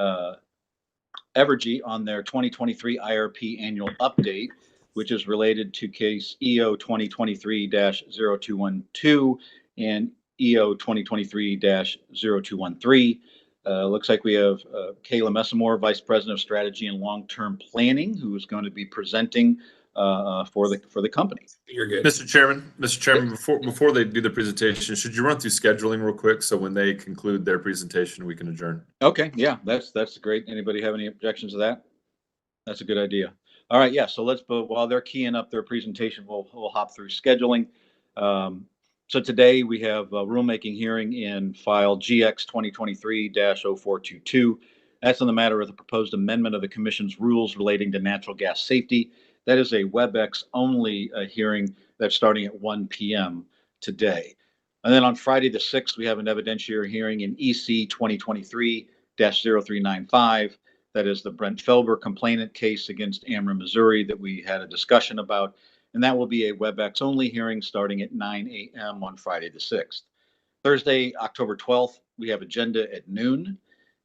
Evergy on their 2023 IRP annual update, which is related to case EO 2023-0212 and EO 2023-0213. Looks like we have Kayla Messamore, Vice President of Strategy and Long-Term Planning, who is going to be presenting for the company. You're good. Mr. Chairman, before they do the presentation, should you run through scheduling real quick so when they conclude their presentation, we can adjourn? Okay, yeah, that's great. Anybody have any objections to that? That's a good idea. All right, yeah. So while they're keying up their presentation, we'll hop through scheduling. So today we have a rulemaking hearing in file GX 2023-0422. That's on the matter of the proposed amendment of the Commission's rules relating to natural gas safety. That is a WebEx only hearing that's starting at 1 p.m. today. And then on Friday the 6th, we have an evidentiary hearing in EC 2023-0395. That is the Brent Felber complainant case against Ameren, Missouri that we had a discussion about. And that will be a WebEx only hearing starting at 9 a.m. on Friday the 6th. Thursday, October 12th, we have agenda at noon.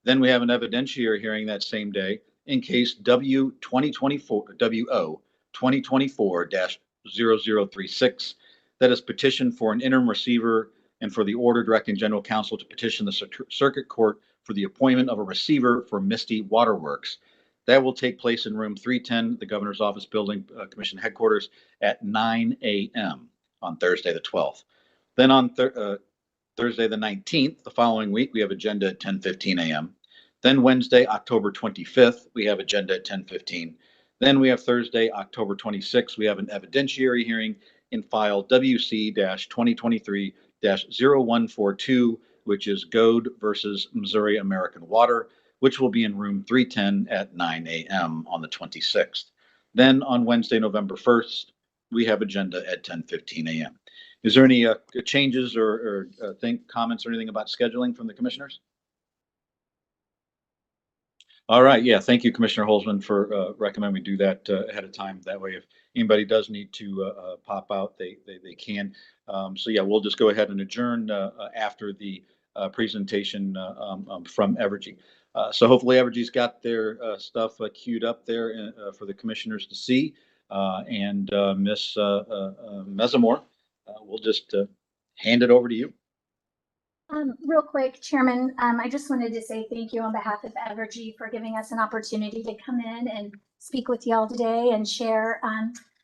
Then we have an evidentiary hearing that same day in case WO 2024-0036. That is petition for an interim receiver and for the order directing general counsel to petition the circuit court for the appointment of a receiver for Misty Waterworks. That will take place in room 310, the governor's office building, commission headquarters, at 9 a.m. on Thursday the 12th. Then on Thursday the 19th, the following week, we have agenda at 10:15 a.m. Then Wednesday, October 25th, we have agenda at 10:15. Then we have Thursday, October 26th, we have an evidentiary hearing in file WC-2023-0142, which is Goad versus Missouri American Water, which will be in room 310 at 9 a.m. on the 26th. Then on Wednesday, November 1st, we have agenda at 10:15 a.m. Is there any changes or comments or anything about scheduling from the commissioners? All right, yeah, thank you, Commissioner Holzman, for recommending we do that ahead of time. That way, if anybody does need to pop out, they can. So yeah, we'll just go ahead and adjourn after the presentation from Evergy. So hopefully Evergy's got their stuff queued up there for the commissioners to see. And Ms. Mesamore, we'll just hand it over to you. Real quick, Chairman, I just wanted to say thank you on behalf of Evergy for giving us an opportunity to come in and speak with y'all today and share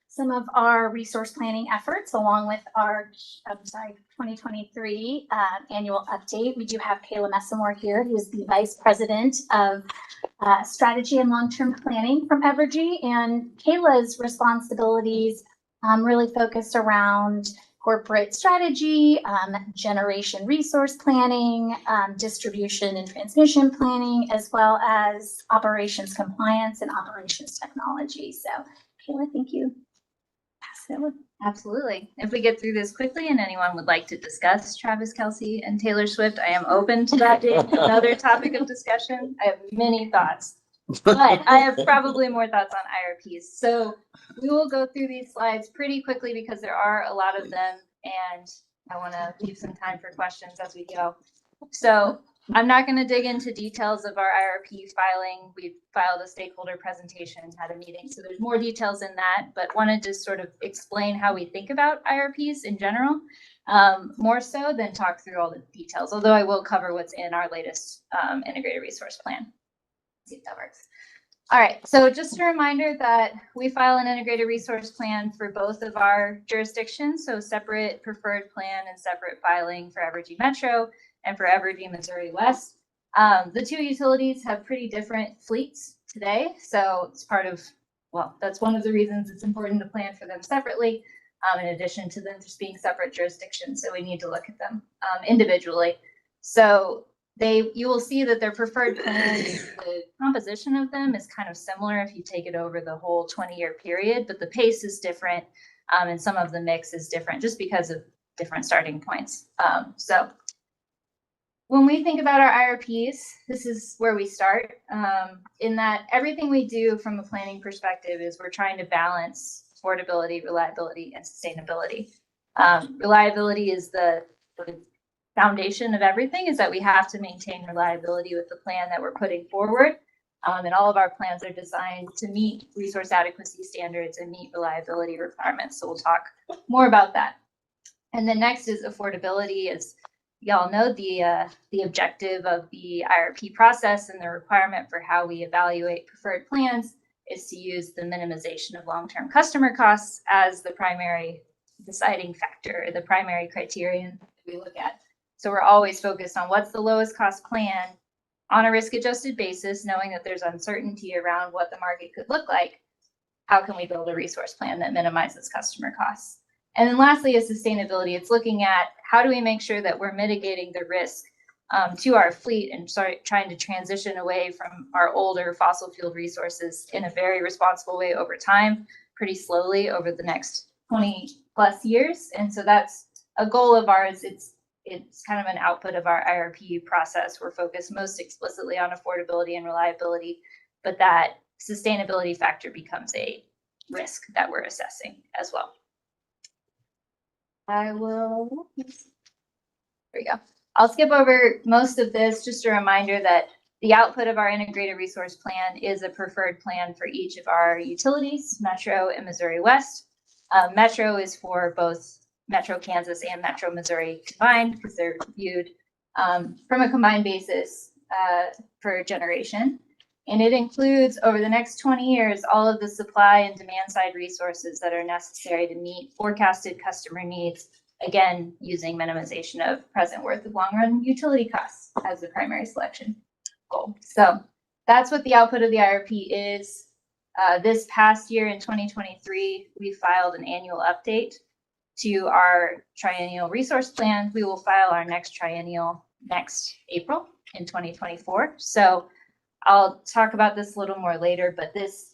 some of our resource planning efforts along with our 2023 annual update. We do have Kayla Mesamore here, who is the Vice President of Strategy and Long-Term Planning from Evergy. And Kayla's responsibilities really focus around corporate strategy, generation resource planning, distribution and transmission planning, as well as operations compliance and operations technology. So Kayla, thank you. Pass it over. Absolutely. If we get through this quickly and anyone would like to discuss Travis Kelce and Taylor Swift, I am open to that being another topic of discussion. I have many thoughts, but I have probably more thoughts on IRPs. So we will go through these slides pretty quickly because there are a lot of them and I want to leave some time for questions as we go. So I'm not going to dig into details of our IRP filing. We filed a stakeholder presentation and had a meeting. So there's more details in that, but wanted to sort of explain how we think about IRPs in general, more so than talk through all the details, although I will cover what's in our latest integrated resource plan. Let's see if that works. All right, so just a reminder that we file an integrated resource plan for both of our jurisdictions, so separate preferred plan and separate filing for Evergy Metro and for Evergy Missouri West. The two utilities have pretty different fleets today, so it's part of, well, that's one of the reasons it's important to plan for them separately, in addition to them just being separate jurisdictions, so we need to look at them individually. So you will see that their preferred plans, the composition of them is kind of similar if you take it over the whole 20-year period, but the pace is different and some of the mix is different just because of different starting points. So when we think about our IRPs, this is where we start, in that everything we do from a planning perspective is we're trying to balance affordability, reliability, and sustainability. Reliability is the foundation of everything, is that we have to maintain reliability with the plan that we're putting forward. And all of our plans are designed to meet resource adequacy standards and meet reliability requirements. So we'll talk more about that. And then next is affordability. As y'all know, the objective of the IRP process and the requirement for how we evaluate preferred plans is to use the minimization of long-term customer costs as the primary deciding factor, the primary criterion we look at. So we're always focused on what's the lowest cost plan on a risk-adjusted basis, knowing that there's uncertainty around what the market could look like. How can we build a resource plan that minimizes customer costs? And then lastly is sustainability. It's looking at how do we make sure that we're mitigating the risk to our fleet and trying to transition away from our older fossil fuel resources in a very responsible way over time, pretty slowly over the next 20 plus years. And so that's a goal of ours. It's kind of an output of our IRP process. We're focused most explicitly on affordability and reliability, but that sustainability factor becomes a risk that we're assessing as well. I will There we go. I'll skip over most of this. Just a reminder that the output of our integrated resource plan is a preferred plan for each of our utilities, Metro and Missouri West. Metro is for both Metro Kansas and Metro Missouri combined because they're viewed from a combined basis for generation. And it includes over the next 20 years, all of the supply and demand side resources that are necessary to meet forecasted customer needs, again, using minimization of present worth of long run utility costs as the primary selection goal. So that's what the output of the IRP is. This past year in 2023, we filed an annual update to our triennial resource plan. We will file our next triennial next April in 2024. So I'll talk about this a little more later, but this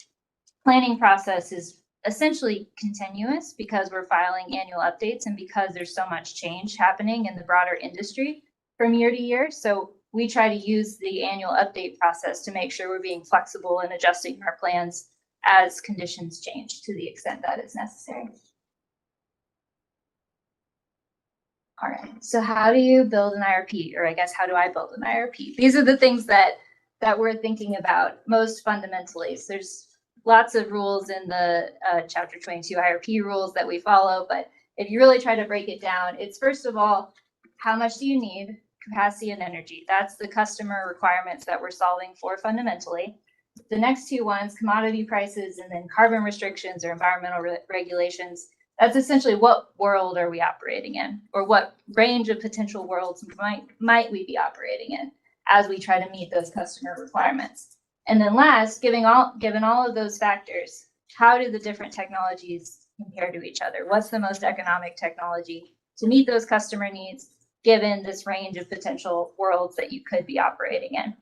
planning process is essentially continuous because we're filing annual updates and because there's so much change happening in the broader industry from year to year. So we try to use the annual update process to make sure we're being flexible and adjusting our plans as conditions change to the extent that is necessary. All right, so how do you build an IRP? Or I guess, how do I build an IRP? These are the things that we're thinking about most fundamentally. So there's lots of rules in the Chapter 22 IRP rules that we follow, but if you really try to break it down, it's first of all, how much do you need? Capacity and energy. That's the customer requirements that we're solving for fundamentally. The next two ones, commodity prices and then carbon restrictions or environmental regulations. That's essentially what world are we operating in, or what range of potential worlds might we be operating in as we try to meet those customer requirements. And then last, given all of those factors, how do the different technologies compare to each other? What's the most economic technology to meet those customer needs, given this range of potential worlds that you could be operating in?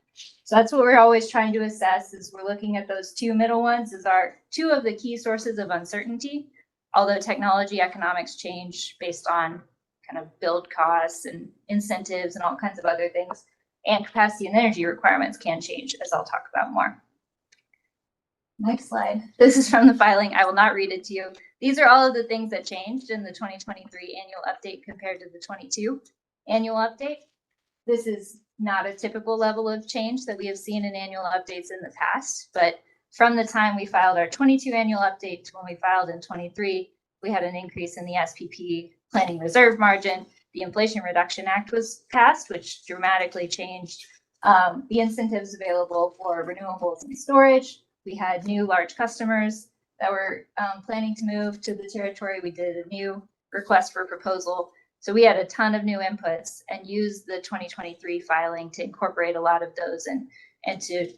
So that's what we're always trying to assess, is we're looking at those two middle ones as our two of the key sources of uncertainty. Although technology economics change based on kind of build costs and incentives and all kinds of other things, and capacity and energy requirements can change, as I'll talk about more. Next slide. This is from the filing. I will not read it to you. These are all of the things that changed in the 2023 annual update compared to the 22 annual update. This is not a typical level of change that we have seen in annual updates in the past, but from the time we filed our 22 annual update to when we filed in 23, we had an increase in the SPP planning reserve margin. The Inflation Reduction Act was passed, which dramatically changed the incentives available for renewables and storage. We had new large customers that were planning to move to the territory. We did a new request for proposal. So we had a ton of new inputs and used the 2023 filing to incorporate a lot of those and to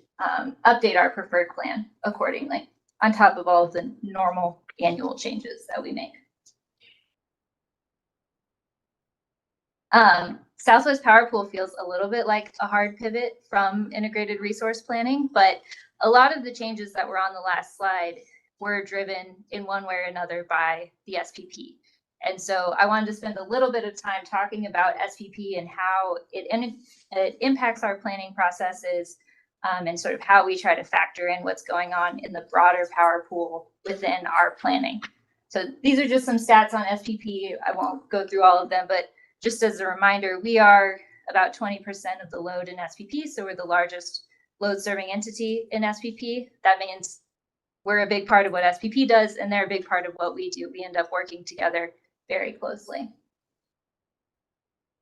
update our preferred plan accordingly, on top of all of the normal annual changes that we make. Southwest Power Pool feels a little bit like a hard pivot from integrated resource planning, but a lot of the changes that were on the last slide were driven in one way or another by the SPP. And so I wanted to spend a little bit of time talking about SPP and how it impacts our planning processes, and sort of how we try to factor in what's going on in the broader power pool within our planning. So these are just some stats on SPP. I won't go through all of them, but just as a reminder, we are about 20% of the load in SPP. So we're the largest load serving entity in SPP. That means we're a big part of what SPP does, and they're a big part of what we do. We end up working together very closely.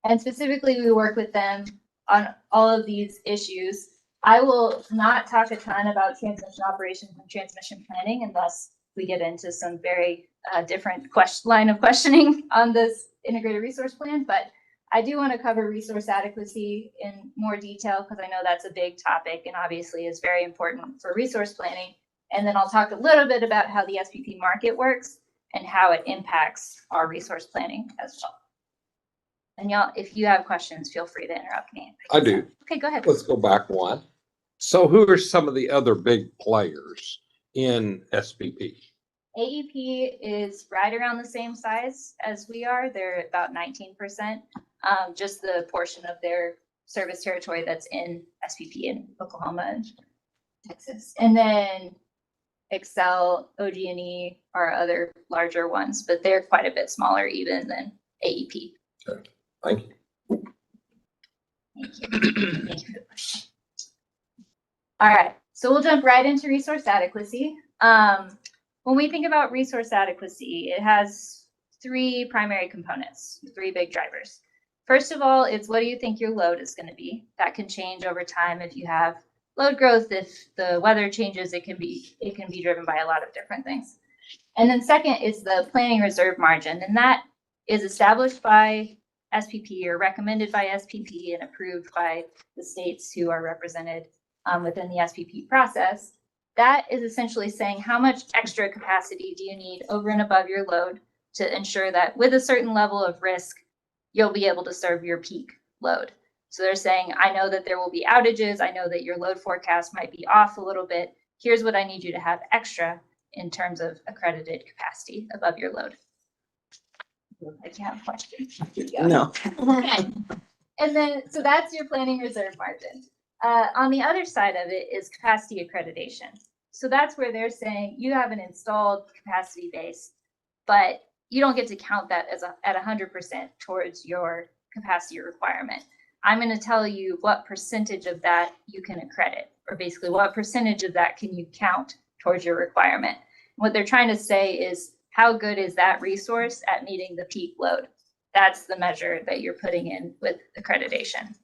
And specifically, we work with them on all of these issues. I will not talk a ton about transmission operations and transmission planning unless we get into some very different line of questioning on this integrated resource plan, but I do want to cover resource adequacy in more detail because I know that's a big topic and obviously is very important for resource planning. And then I'll talk a little bit about how the SPP market works and how it impacts our resource planning as well. And y'all, if you have questions, feel free to interrupt me. I do. Okay, go ahead. Let's go back one. So who are some of the other big players in SPP? AEP is right around the same size as we are. They're about 19%, just the portion of their service territory that's in SPP in Oklahoma and Texas. And then Excel, OG&E are other larger ones, but they're quite a bit smaller even than AEP. Okay. Thank you. Thank you. Thank you for the question. All right, so we'll jump right into resource adequacy. When we think about resource adequacy, it has three primary components, three big drivers. First of all, it's what do you think your load is going to be? That can change over time if you have load growth. If the weather changes, it can be driven by a lot of different things. And then second is the planning reserve margin, and that is established by SPP or recommended by SPP and approved by the states who are represented within the SPP process. That is essentially saying how much extra capacity do you need over and above your load to ensure that with a certain level of risk, you'll be able to serve your peak load. So they're saying, I know that there will be outages. I know that your load forecast might be off a little bit. Here's what I need you to have extra in terms of accredited capacity above your load. If you have a question. No. Okay. And then, so that's your planning reserve margin. On the other side of it is capacity accreditation. So that's where they're saying you have an installed capacity base, but you don't get to count that as at 100% towards your capacity requirement. I'm going to tell you what percentage of that you can accredit, or basically what percentage of that can you count towards your requirement. What they're trying to say is how good is that resource at meeting the peak load? That's the measure that you're putting in with accreditation.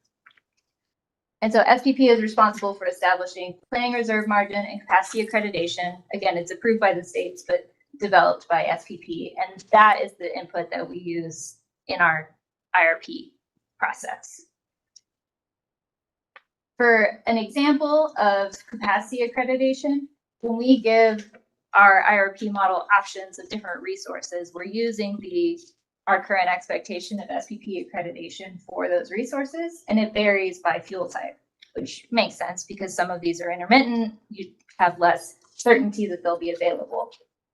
And so SPP is responsible for establishing planning reserve margin and capacity accreditation. Again, it's approved by the states, but developed by SPP. And that is the input that we use in our IRP process. For an example of capacity accreditation, when we give our IRP model options of different resources, we're using our current expectation of SPP accreditation for those resources, and it varies by fuel type, which makes sense because some of these are intermittent. You have less certainty that they'll be available.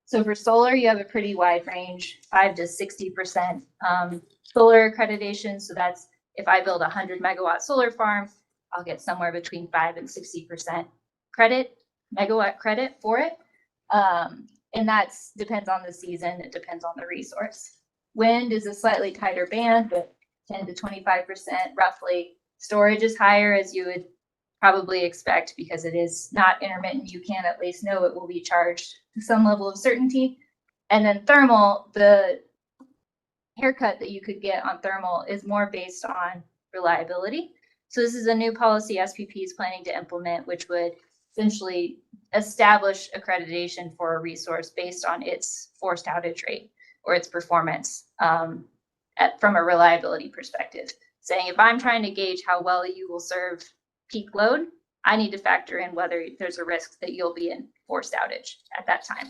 So for solar, you have a pretty wide range, 5 to 60% solar accreditation. So that's if I build a 100 megawatt solar farm, I'll get somewhere between 5 and 60% megawatt credit for it. And that depends on the season. It depends on the resource. Wind is a slightly tighter band, but 10 to 25% roughly. Storage is higher, as you would probably expect, because it is not intermittent. You can at least know it will be charged to some level of certainty. And then thermal, the haircut that you could get on thermal is more based on reliability. So this is a new policy SPP is planning to implement, which would essentially establish accreditation for a resource based on its forced outage rate or its performance from a reliability perspective. Saying if I'm trying to gauge how well you will serve peak load, I need to factor in whether there's a risk that you'll be in forced outage at that time.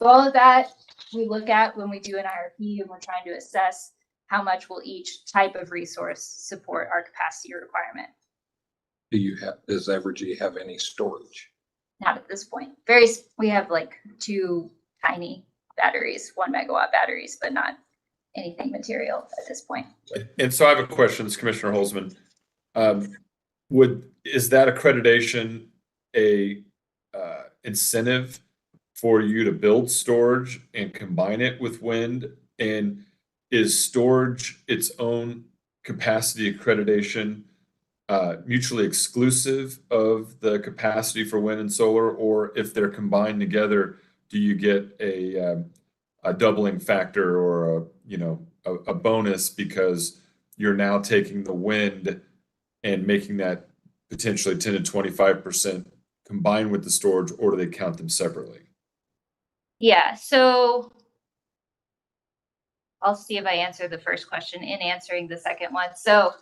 So all of that we look at when we do an IRP and we're trying to assess how much will each type of resource support our capacity requirement. Does Evergy have any storage? Not at this point. We have like 2 tiny batteries, 1 megawatt batteries, but not anything material at this point. And so I have a question, Commissioner Holzman. Is that accreditation a incentive for you to build storage and combine it with wind? And is storage its own capacity accreditation mutually exclusive of the capacity for wind and solar? Or if they're combined together, do you get a doubling factor or a bonus because you're now taking the wind and making that potentially 10 to 25% combined with the storage, or do they count them separately? Yeah, so I'll see if I answer the first question in answering the second one. So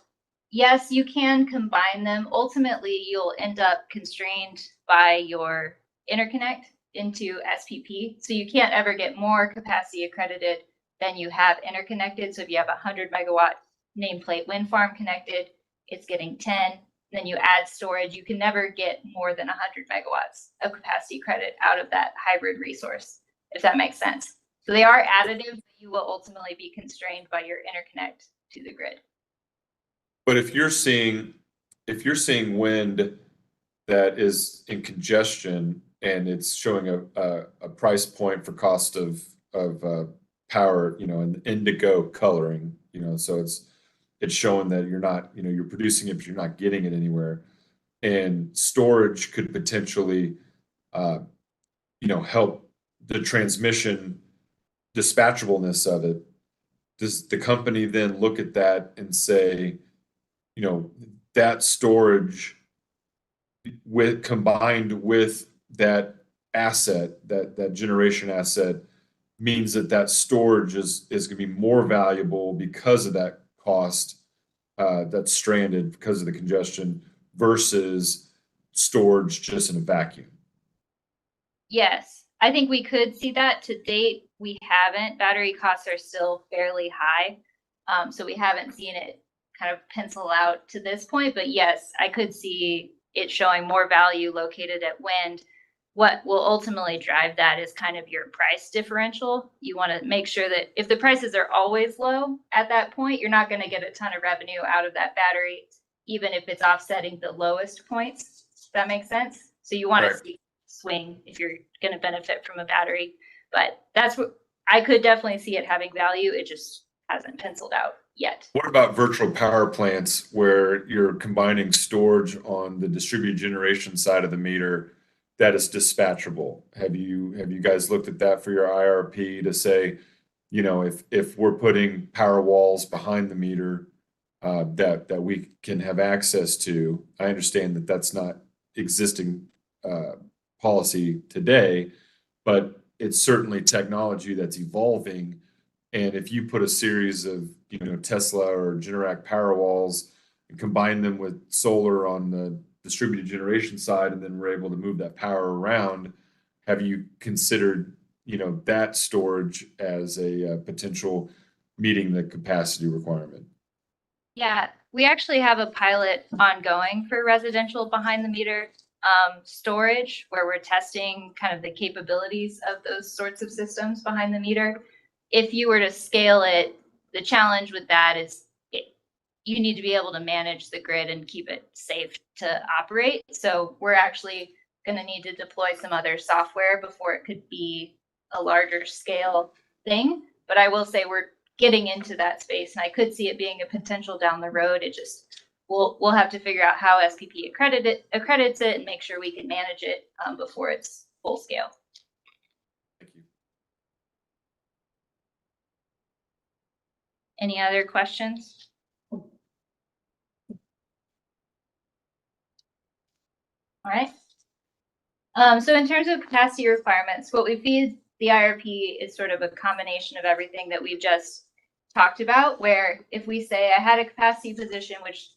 yes, you can combine them. Ultimately, you'll end up constrained by your interconnect into SPP. So you can't ever get more capacity accredited than you have interconnected. So if you have a 100 megawatt nameplate wind farm connected, it's getting 10. Then you add storage, you can never get more than 100 megawatts of capacity credit out of that hybrid resource, if that makes sense. So they are additive, but you will ultimately be constrained by your interconnect to the grid. But if you're seeing wind that is in congestion and it's showing a price point for cost of power, in indigo coloring, so it's showing that you're not, you're producing it, but you're not getting it anywhere. And storage could potentially, help the transmission dispatchableness of it. Does the company then look at that and say, that storage combined with that asset, that generation asset, means that storage is going to be more valuable because of that cost that's stranded because of the congestion versus storage just in a vacuum? Yes, I think we could see that. To date, we haven't. Battery costs are still fairly high. So we haven't seen it kind of pencil out to this point. But yes, I could see it showing more value located at wind. What will ultimately drive that is kind of your price differential. You want to make sure that if the prices are always low at that point, you're not going to get a ton of revenue out of that battery, even if it's offsetting the lowest points. Does that make sense? So you want to see swing if you're going to benefit from a battery. But that's what I could definitely see it having value. It just hasn't penciled out yet. What about virtual power plants where you're combining storage on the distributed generation side of the meter that is dispatchable? Have you guys looked at that for your IRP to say, if we're putting power walls behind the meter that we can have access to? I understand that that's not existing policy today, but it's certainly technology that's evolving. And if you put a series of, Tesla or Generac power walls and combine them with solar on the distributed generation side, and then we're able to move that power around, have you considered, that storage as a potential meeting the capacity requirement? Yeah, we actually have a pilot ongoing for residential behind the meter storage, where we're testing kind of the capabilities of those sorts of systems behind the meter. If you were to scale it, the challenge with that is you need to be able to manage the grid and keep it safe to operate. So we're actually going to need to deploy some other software before it could be a larger scale thing. But I will say we're getting into that space, and I could see it being a potential down the road. It just we'll have to figure out how SPP accredits it and make sure we can manage it before it's full scale. Thank you. Any other questions? All right. So in terms of capacity requirements, what we feed the IRP is sort of a combination of everything that we've just talked about, where if we say I had a capacity position, which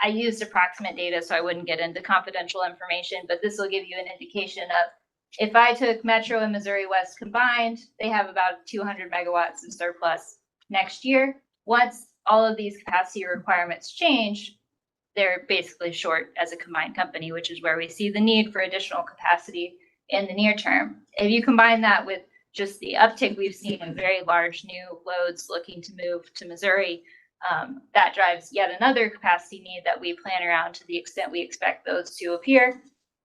I used approximate data, so I wouldn't get into confidential information, but this will give you an indication of if I took Metro and Missouri West combined, they have about 200 megawatts of surplus next year. Once all of these capacity requirements change, they're basically short as a combined company, which is where we see the need for additional capacity in the near term. If you combine that with just the uptick we've seen in very large new loads looking to move to Missouri, that drives yet another capacity need that we plan around to the extent we expect those to appear.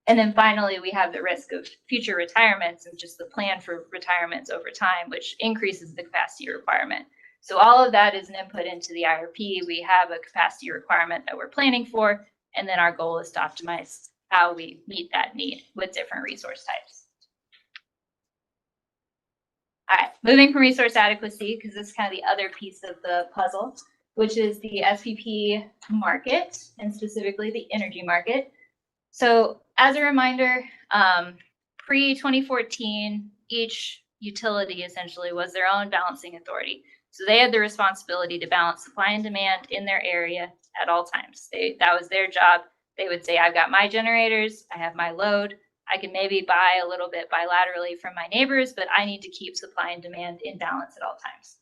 And then finally, we have the risk of future retirements and just the plan for retirements over time, which increases the capacity requirement. So all of that is an input into the IRP. We have a capacity requirement that we're planning for, and then our goal is to optimize how we meet that need with different resource types. All right, moving from resource adequacy, because this is kind of the other piece of the puzzle, which is the SPP market, and specifically the energy market. So as a reminder, pre-2014, each utility essentially was their own balancing authority. So they had the responsibility to balance supply and demand in their area at all times. That was their job. They would say, I've got my generators, I have my load, I can maybe buy a little bit bilaterally from my neighbors, but I need to keep supply and demand in balance at all times.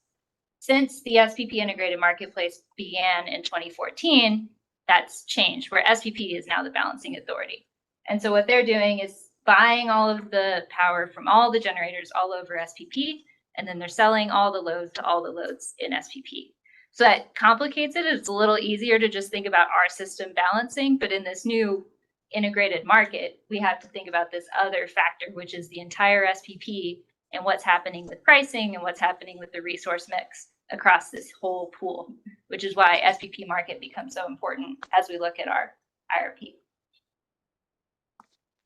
Since the SPP integrated marketplace began in 2014, that's changed, where SPP is now the balancing authority. And so what they're doing is buying all of the power from all the generators all over SPP, and then they're selling all the loads to all the loads in SPP. So that complicates it. It's a little easier to just think about our system balancing, but in this new integrated market, we have to think about this other factor, which is the entire SPP and what's happening with pricing and what's happening with the resource mix across this whole pool. which is why SPP market becomes so important as we look at our IRP.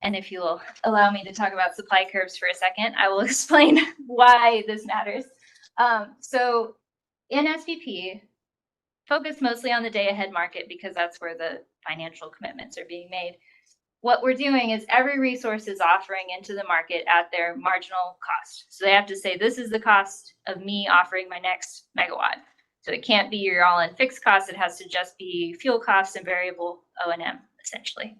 And if you will allow me to talk about supply curves for a second, I will explain why this matters. So in SPP, focus mostly on the day ahead market because that's where the financial commitments are being made. What we're doing is every resource is offering into the market at their marginal cost. So they have to say, this is the cost of me offering my next megawatt. So it can't be your all in fixed cost. It has to just be fuel costs and variable O&M essentially.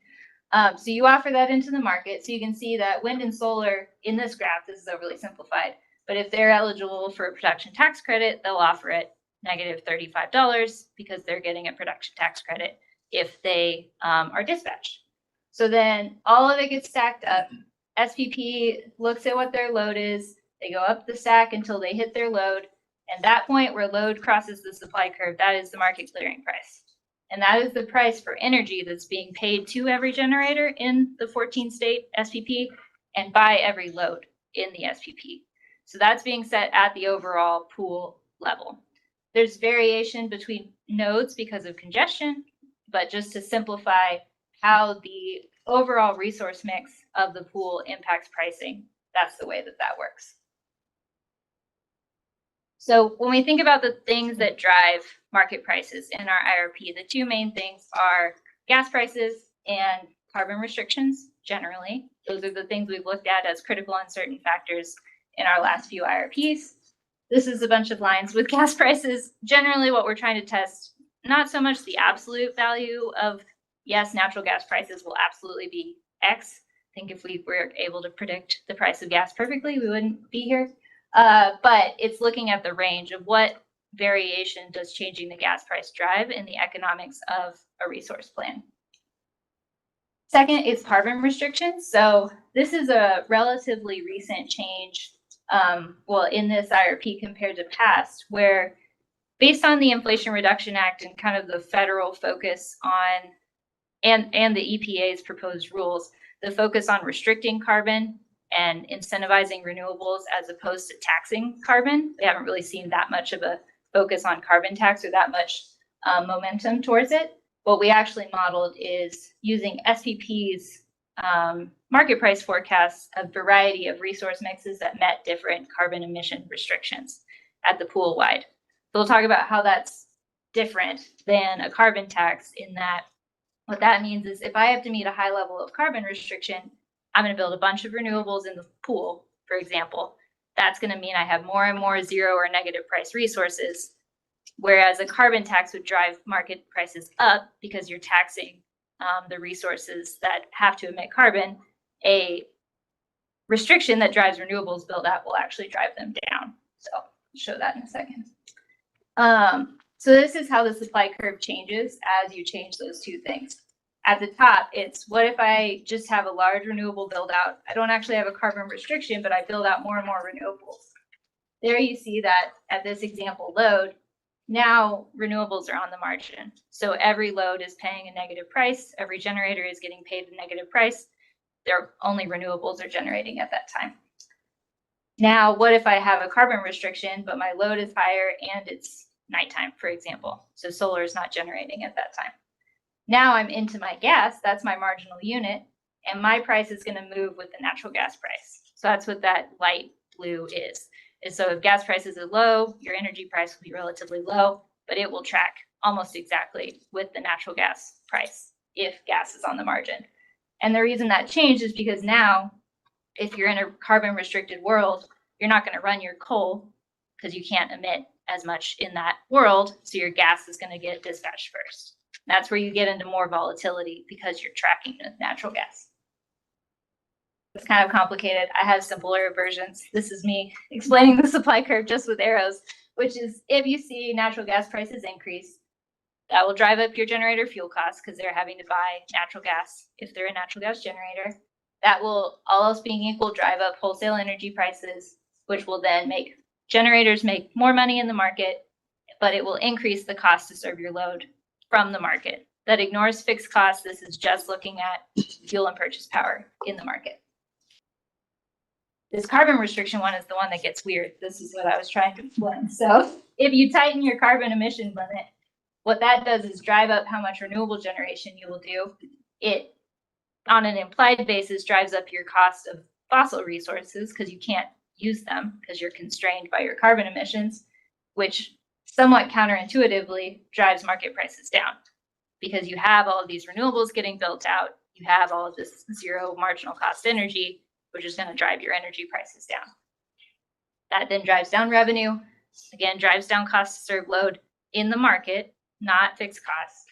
So you offer that into the market. So you can see that wind and solar in this graph, this is overly simplified, but if they're eligible for a production tax credit, they'll offer it negative $35 because they're getting a production tax credit if they are dispatched. So then all of it gets stacked up. SPP looks at what their load is. They go up the stack until they hit their load. And that point where load crosses the supply curve, that is the market clearing price. And that is the price for energy that's being paid to every generator in the 14-state SPP and by every load in the SPP. So that's being set at the overall pool level. There's variation between nodes because of congestion, but just to simplify how the overall resource mix of the pool impacts pricing, that's the way that that works. So when we think about the things that drive market prices in our IRP, the two main things are gas prices and carbon restrictions generally. Those are the things we've looked at as critical uncertain factors in our last few IRPs. This is a bunch of lines with gas prices. Generally what we're trying to test, not so much the absolute value of, yes, natural gas prices will absolutely be X. I think if we were able to predict the price of gas perfectly, we wouldn't be here. But it's looking at the range of what variation does changing the gas price drive in the economics of a resource plan. Second is carbon restrictions. So this is a relatively recent change, in this IRP compared to past, where based on the Inflation Reduction Act and kind of the federal focus on, and the EPA's proposed rules, the focus on restricting carbon and incentivizing renewables as opposed to taxing carbon. We haven't really seen that much of a focus on carbon tax or that much momentum towards it. What we actually modeled is using SPP's market price forecasts, a variety of resource mixes that met different carbon emission restrictions at the pool wide. So we'll talk about how that's different than a carbon tax in that what that means is if I have to meet a high level of carbon restriction, I'm going to build a bunch of renewables in the pool, for example. That's going to mean I have more and more zero or negative price resources, whereas a carbon tax would drive market prices up because you're taxing the resources that have to emit carbon. A restriction that drives renewables build out will actually drive them down. So I'll show that in a second. So this is how the supply curve changes as you change those two things. At the top, it's what if I just have a large renewable build out? I don't actually have a carbon restriction, but I build out more and more renewables. There you see that at this example load, now renewables are on the margin. So every load is paying a negative price. Every generator is getting paid a negative price. They're only renewables are generating at that time. Now, what if I have a carbon restriction, but my load is higher and it's nighttime, for example? So solar is not generating at that time. Now I'm into my gas, that's my marginal unit, and my price is going to move with the natural gas price. So that's what that light blue is. And so if gas prices are low, your energy price will be relatively low, but it will track almost exactly with the natural gas price if gas is on the margin. And the reason that changed is because now, if you're in a carbon restricted world, you're not going to run your coal because you can't emit as much in that world. So your gas is going to get dispatched first. That's where you get into more volatility because you're tracking with natural gas. It's kind of complicated. I have simpler versions. This is me explaining the supply curve just with arrows, which is if you see natural gas prices increase, that will drive up your generator fuel costs because they're having to buy natural gas if they're a natural gas generator. That will, all else being equal, drive up wholesale energy prices, which will then make generators make more money in the market, but it will increase the cost to serve your load from the market. That ignores fixed costs. This is just looking at fuel and purchase power in the market. This carbon restriction one is the one that gets weird. This is what I was trying to explain. So if you tighten your carbon emission limit, What that does is drive up how much renewable generation you will do. It, on an implied basis, drives up your cost of fossil resources because you can't use them because you're constrained by your carbon emissions, which somewhat counterintuitively drives market prices down because you have all of these renewables getting built out. You have all of this zero marginal cost energy, which is going to drive your energy prices down. That then drives down revenue, again, drives down cost to serve load in the market, not fixed costs,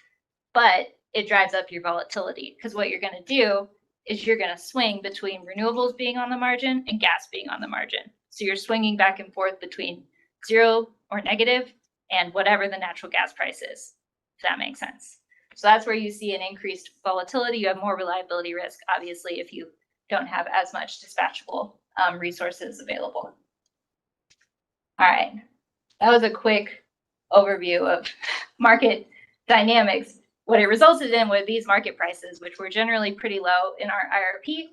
but it drives up your volatility because what you're going to do is you're going to swing between renewables being on the margin and gas being on the margin. So you're swinging back and forth between zero or negative and whatever the natural gas price is, if that makes sense. So that's where you see an increased volatility. You have more reliability risk, obviously, if you don't have as much dispatchable resources available. All right, that was a quick overview of market dynamics. What it resulted in were these market prices, which were generally pretty low in our IRP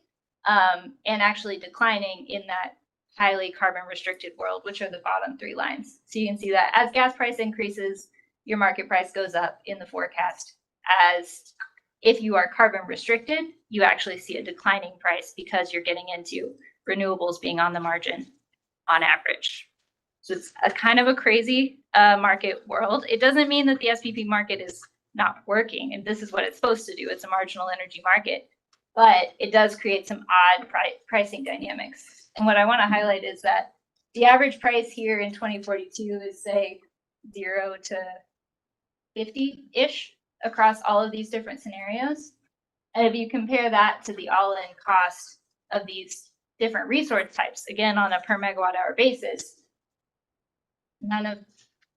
and actually declining in that highly carbon restricted world, which are the bottom three lines. So you can see that as gas price increases, your market price goes up in the forecast. As if you are carbon restricted, you actually see a declining price because you're getting into renewables being on the margin on average. So it's a kind of a crazy market world. It doesn't mean that the SPP market is not working, and this is what it's supposed to do. It's a marginal energy market, but it does create some odd pricing dynamics. And what I want to highlight is that the average price here in 2042 is, say, 0 to 50-ish across all of these different scenarios. And if you compare that to the all-in cost of these different resource types, again, on a per megawatt hour basis,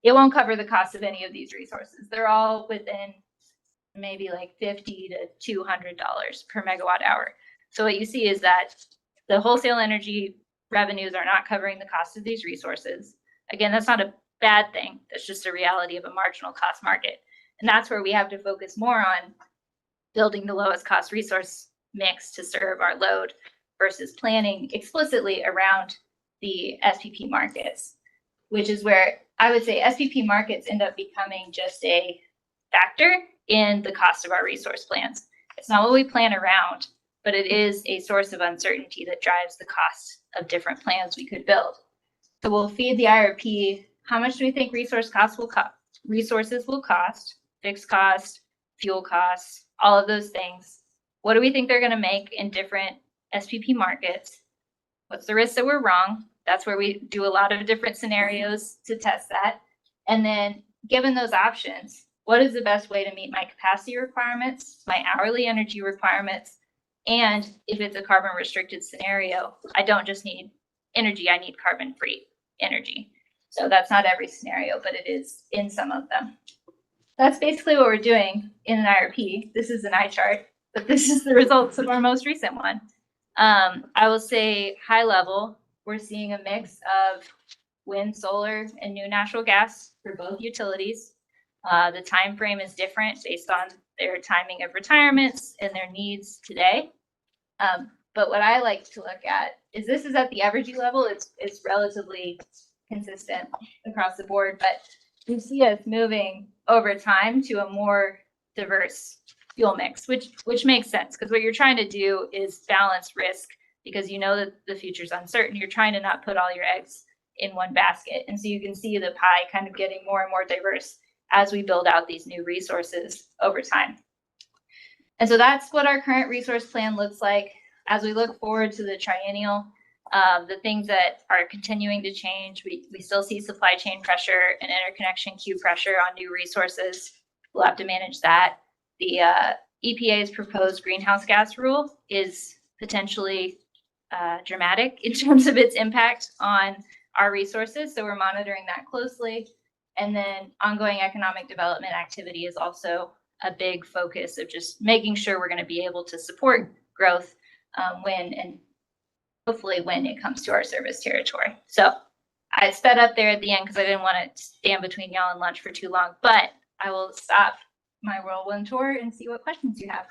it won't cover the cost of any of these resources. They're all within maybe like $50 to $200 per megawatt hour. So what you see is that the wholesale energy revenues are not covering the cost of these resources. Again, that's not a bad thing. That's just a reality of a marginal cost market. And that's where we have to focus more on building the lowest cost resource mix to serve our load versus planning explicitly around the SPP markets, which is where I would say SPP markets end up becoming just a factor in the cost of our resource plans. It's not what we plan around, but it is a source of uncertainty that drives the cost of different plans we could build. So we'll feed the IRP. How much do we think resources will cost? Fixed cost, fuel costs, all of those things. What do we think they're going to make in different SPP markets? What's the risk that we're wrong? That's where we do a lot of different scenarios to test that. And then given those options, what is the best way to meet my capacity requirements, my hourly energy requirements? And if it's a carbon restricted scenario, I don't just need energy, I need carbon free energy. So that's not every scenario, but it is in some of them. That's basically what we're doing in an IRP. This is an eye chart, but this is the results of our most recent one. I will say high level, we're seeing a mix of wind, solar, and new natural gas for both utilities. The time frame is different based on their timing of retirements and their needs today. But what I like to look at is this is at the average level. It's relatively consistent across the board, but you see us moving over time to a more diverse fuel mix, which makes sense because what you're trying to do is balance risk because you know that the future's uncertain. You're trying to not put all your eggs in one basket. And so you can see the pie kind of getting more and more diverse as we build out these new resources over time. And so that's what our current resource plan looks like. As we look forward to the triennial, the things that are continuing to change, we still see supply chain pressure and interconnection queue pressure on new resources. We'll have to manage that. The EPA's proposed greenhouse gas rule is potentially dramatic in terms of its impact on our resources. So we're monitoring that closely. And then ongoing economic development activity is also a big focus of just making sure we're going to be able to support growth when and hopefully when it comes to our service territory. So I sped up there at the end because I didn't want to stand between y'all and lunch for too long, but I will stop my whirlwind tour and see what questions you have.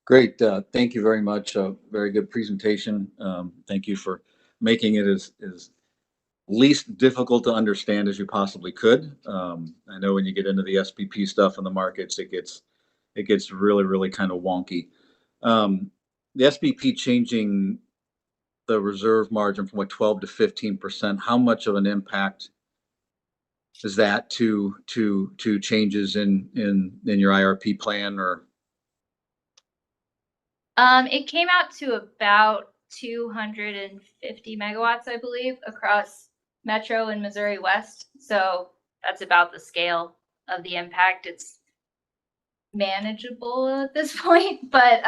Great. Thank you very much. Very good presentation. Thank you for making it as least difficult to understand as you possibly could. I know when you get into the SPP stuff in the markets, it gets really, really kind of wonky. The SPP changing the reserve margin from 12 to 15%, how much of an impact is that to changes in your IRP plan? Or It came out to about 250 megawatts, I believe, across Metro and Missouri West. So that's about the scale of the impact. It's manageable at this point, but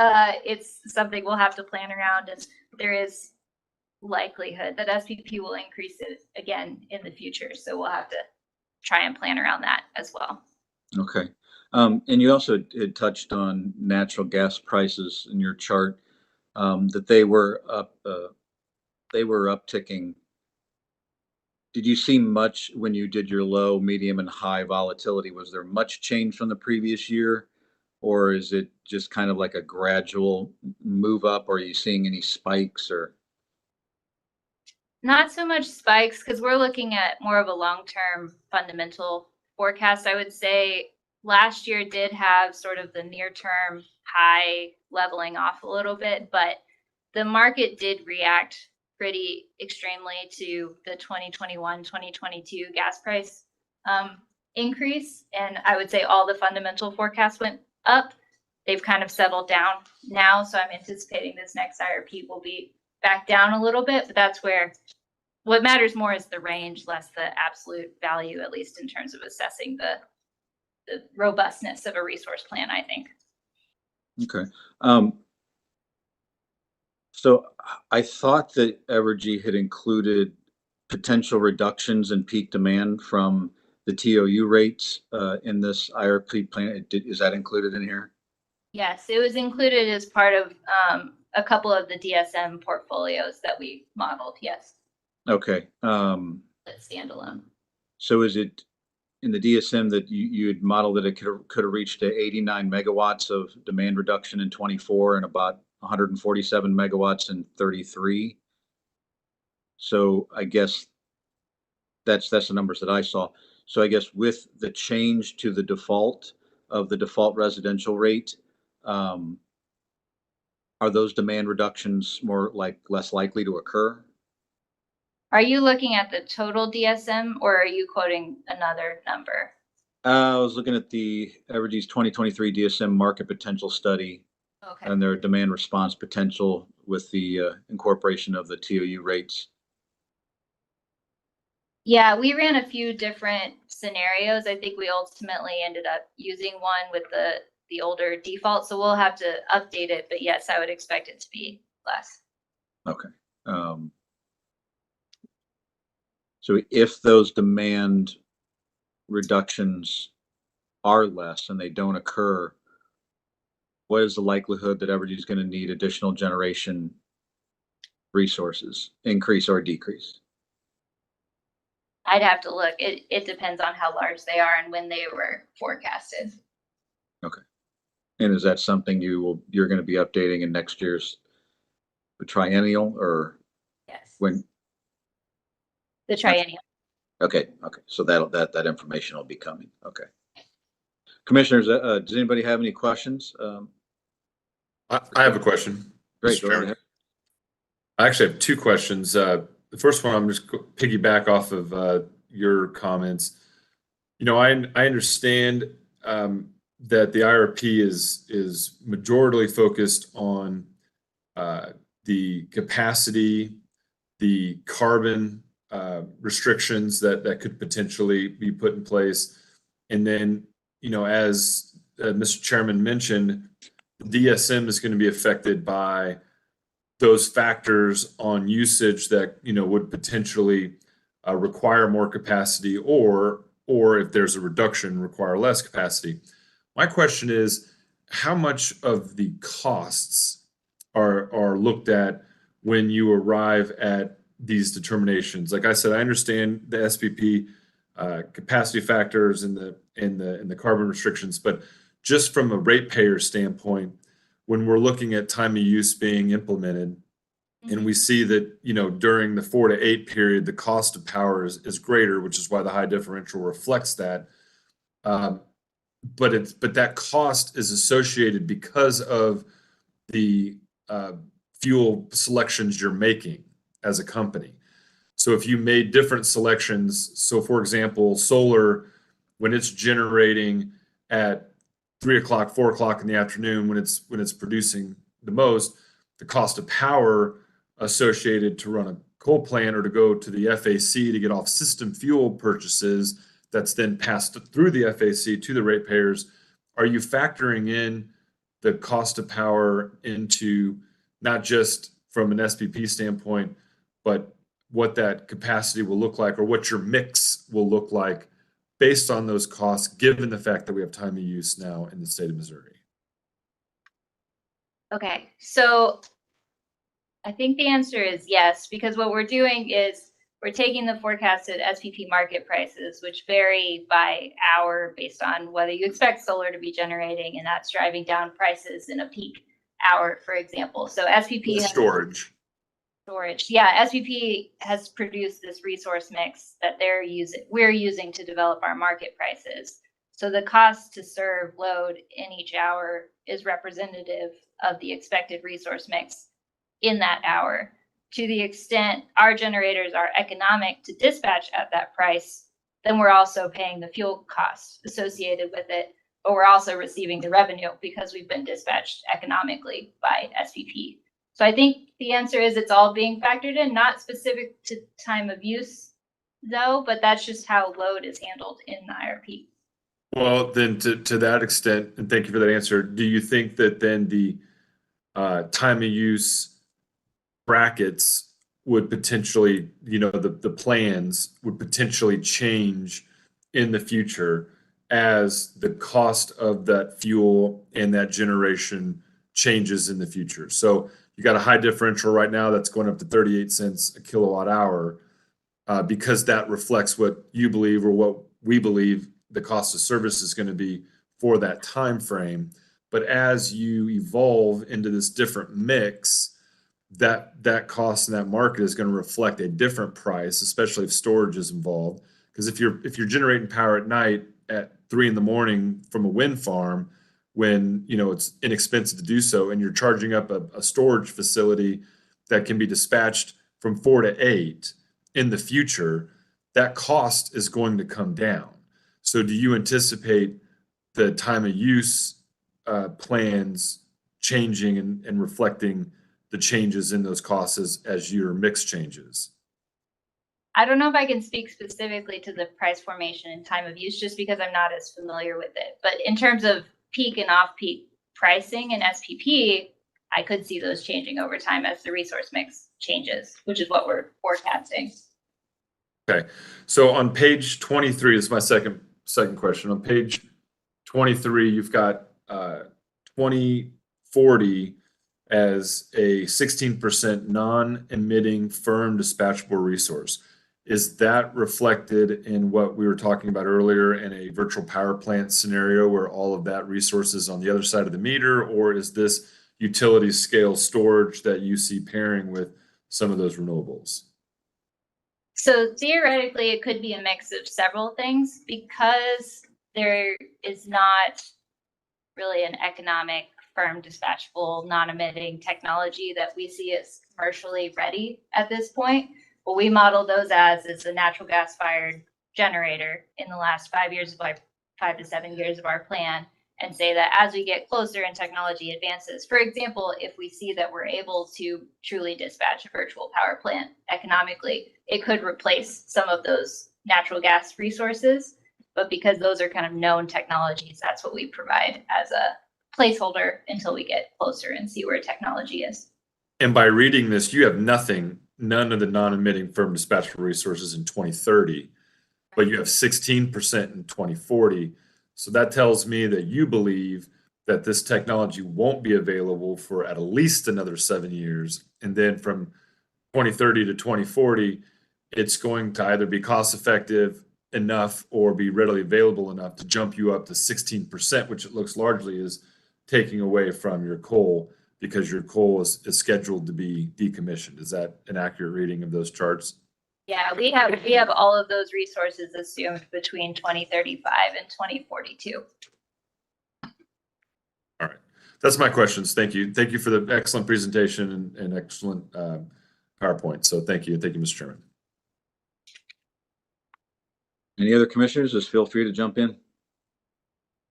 it's something we'll have to plan around, and there is likelihood that SPP will increase it again in the future. So we'll have to try and plan around that as well. okay. And you also had touched on natural gas prices in your chart, that they were upticking. Did you see much when you did your low, medium, and high volatility? Was there much change from the previous year, or is it just kind of like a gradual move up? Or are you seeing any spikes? Or Not so much spikes, because we're looking at more of a long-term fundamental forecast. I would say last year did have sort of the near-term high leveling off a little bit, but the market did react pretty extremely to the 2021, 2022 gas price increase. And I would say all the fundamental forecasts went up. They've kind of settled down now. So I'm anticipating this next IRP will be back down a little bit, but that's where what matters more is the range, less the absolute value, at least in terms of assessing the robustness of a resource plan, I think. okay. So I thought that Evergy had included potential reductions in peak demand from the TOU rates in this IRP plan. Is that included in here? Yes, it was included as part of a couple of the DSM portfolios that we modeled. Yes. Okay. That's standalone. So is it in the DSM that you had modeled that it could have reached to 89 megawatts of demand reduction in 24 and about 147 megawatts in 33? So I guess that's the numbers that I saw. So I guess with the change to the default residential rate, are those demand reductions less likely to occur? Are you looking at the total DSM, or are you quoting another number? I was looking at the Evergy's 2023 DSM market potential study. Okay. And their demand response potential with the incorporation of the TOU rates. Yeah, we ran a few different scenarios. I think we ultimately ended up using one with the older default, so we'll have to update it. But yes, I would expect it to be less. Okay. So if those demand reductions are less and they don't occur, what is the likelihood that Evergy is going to need additional generation resources, increase or decrease? I'd have to look. It depends on how large they are and when they were forecasted. Okay. And is that something you're going to be updating in next year's triennial, or Yes. when? The triennial. Okay. So that information will be coming. Okay. Commissioners, does anybody have any questions? I have a question. Great. Mr. Go Chairman. ahead. I actually have two questions. The first one, I'm just piggyback off of your comments. You know, I understand that the IRP is majorly focused on the capacity, the carbon restrictions that could potentially be put in place. And then, you know, as Mr. Chairman mentioned, the DSM is going to be affected by those factors on usage that, you know, would potentially require more capacity, or if there's a reduction, require less capacity. My question is, how much of the costs are looked at when you arrive at these determinations? Like I said, I understand the SPP capacity factors and the carbon restrictions, but just from a ratepayer standpoint, when we're looking at time of use being implemented, And we see that, you know, during the 4 to 8 period, the cost of power is greater, which is why the high differential reflects that. But that cost is associated because of the fuel selections you're making as a company. So if you made different selections, so for example, solar, when it's generating at 3 o'clock, 4 o'clock in the afternoon, when it's producing the most, the cost of power associated to run a coal plant or to go to the FAC to get off system fuel purchases that's then passed through the FAC to the ratepayers. Are you factoring in the cost of power into not just from an SPP standpoint, but what that capacity will look like or what your mix will look like based on those costs, given the fact that we have time of use now in the state of Missouri? Okay, so I think the answer is yes, because what we're doing is we're taking the forecasted SPP market prices, which vary by hour based on whether you expect solar to be generating, and that's driving down prices in a peak hour, for example. So SPP Storage. Yeah, SPP has produced this resource mix that we're using to develop our market prices. So the cost to serve load in each hour is representative of the expected resource mix in that hour. To the extent our generators are economic to dispatch at that price, then we're also paying the fuel costs associated with it, but we're also receiving the revenue because we've been dispatched economically by SPP. So I think the answer is it's all being factored in, not specific to time of use though, but that's just how load is handled in the IRP. Well, then to that extent, and thank you for that answer, do you think that then the time of use brackets would potentially, you know, the plans would potentially change in the future as the cost of that fuel and that generation changes in the future? So you got a high differential right now that's going up to 38 cents a kilowatt hour because that reflects what you believe or what we believe the cost of service is going to be for that time frame. But as you evolve into this different mix, that cost in that market is going to reflect a different price, especially if storage is involved. Because if you're generating power at night at 3 a.m. from a wind farm, when you know it's inexpensive to do so, and you're charging up a storage facility that can be dispatched from 4 to 8 in the future, that cost is going to come down. So do you anticipate the time of use plans changing and reflecting the changes in those costs as your mix changes? I don't know if I can speak specifically to the price formation and time of use just because I'm not as familiar with it. But in terms of peak and off-peak pricing and SPP, I could see those changing over time as the resource mix changes, which is what we're forecasting. Okay, so on page 23, this is my second question. On page 23, you've got 2040 as a 16% non-emitting firm dispatchable resource. Is that reflected in what we were talking about earlier in a virtual power plant scenario where all of that resource is on the other side of the meter, or is this utility scale storage that you see pairing with some of those renewables? So theoretically, it could be a mix of several things because there is not really an economic firm dispatchable non-emitting technology that we see as commercially ready at this point. What we model those as is a natural gas fired generator in the last 5 years of our 5 to 7 years of our plan, and say that as we get closer and technology advances, for example, if we see that we're able to truly dispatch a virtual power plant economically, it could replace some of those natural gas resources. But because those are kind of known technologies, that's what we provide as a placeholder until we get closer and see where technology is. And by reading this, you have none of the non-emitting firm dispatchable resources in 2030, but you have 16% in 2040. So that tells me that you believe that this technology won't be available for at least another 7 years. And then from 2030 to 2040, it's going to either be cost effective enough or be readily available enough to jump you up to 16%, which it looks largely is taking away from your coal because your coal is scheduled to be decommissioned. Is that an accurate reading of those charts? Yeah, we have all of those resources assumed between 2035 and 2042. All right. That's my questions. Thank you. Thank you for the excellent presentation and excellent PowerPoint. So thank you. Thank you, Mr. Chairman. Any other commissioners, just feel free to jump in.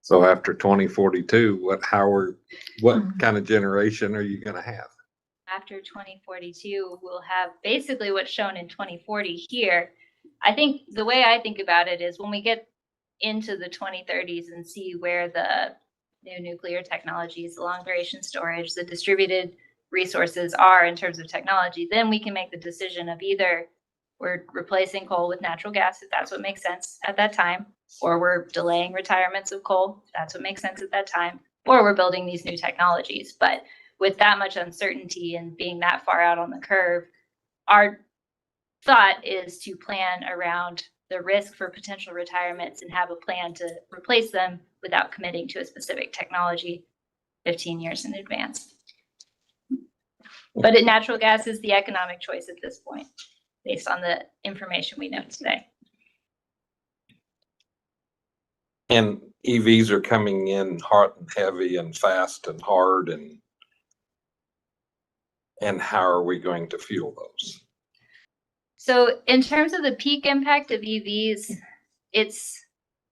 So after 2042, what kind of generation are you going to have? After 2042, we'll have basically what's shown in 2040 here. I think the way I think about it is when we get into the 2030s and see where the new nuclear technologies, the long duration storage, the distributed resources are in terms of technology, then we can make the decision of either we're replacing coal with natural gas, if that's what makes sense at that time, or we're delaying retirements of coal, if that's what makes sense at that time, or we're building these new technologies. But with that much uncertainty and being that far out on the curve, our thought is to plan around the risk for potential retirements and have a plan to replace them without committing to a specific technology 15 years in advance. But natural gas is the economic choice at this point, based on the information we know today. And EVs are coming in hot and heavy and fast and hard, and how are we going to fuel those? So in terms of the peak impact of EVs,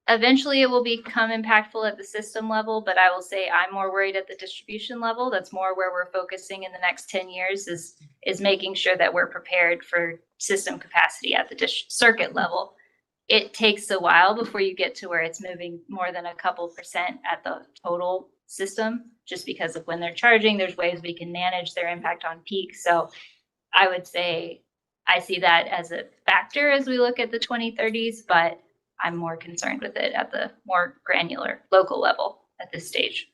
eventually it will become impactful at the system level, but I will say I'm more worried at the distribution level. That's more where we're focusing in the next 10 years is making sure that we're prepared for system capacity at the circuit level. It takes a while before you get to where it's moving more than a couple percent at the total system, just because of when they're charging, there's ways we can manage their impact on peak. So I would say I see that as a factor as we look at the 2030s, but I'm more concerned with it at the more granular local level at this stage.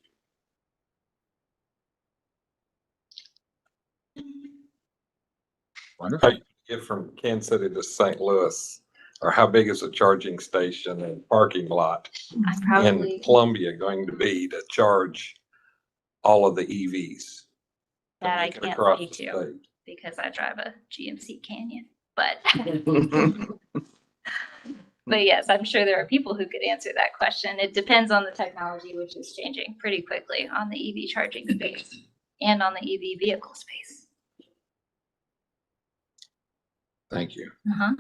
Wonderful. How you get from Kansas City to St. Louis, or how big is a charging station and parking lot I'm in Columbia going to be to charge all of the EVs? that I make it can't across say the to state? because I drive a GMC Canyon, but but yes, I'm sure there are people who could answer that question. It depends on the technology, which is changing pretty quickly on the EV charging space and on the EV vehicle space. Thank you. Uh-huh.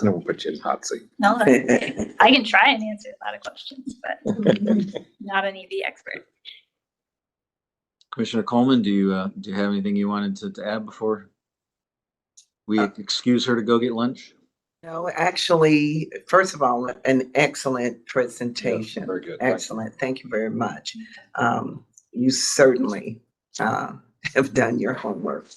I will put you in the hot seat. No, I can try and answer a lot of questions, but not an EV expert. Commissioner Coleman, do you have anything you wanted to add before we excuse her to go get lunch? No, actually, first of all, an excellent presentation. Very good. Thank you. Excellent. Thank you very much. You certainly have done your homework.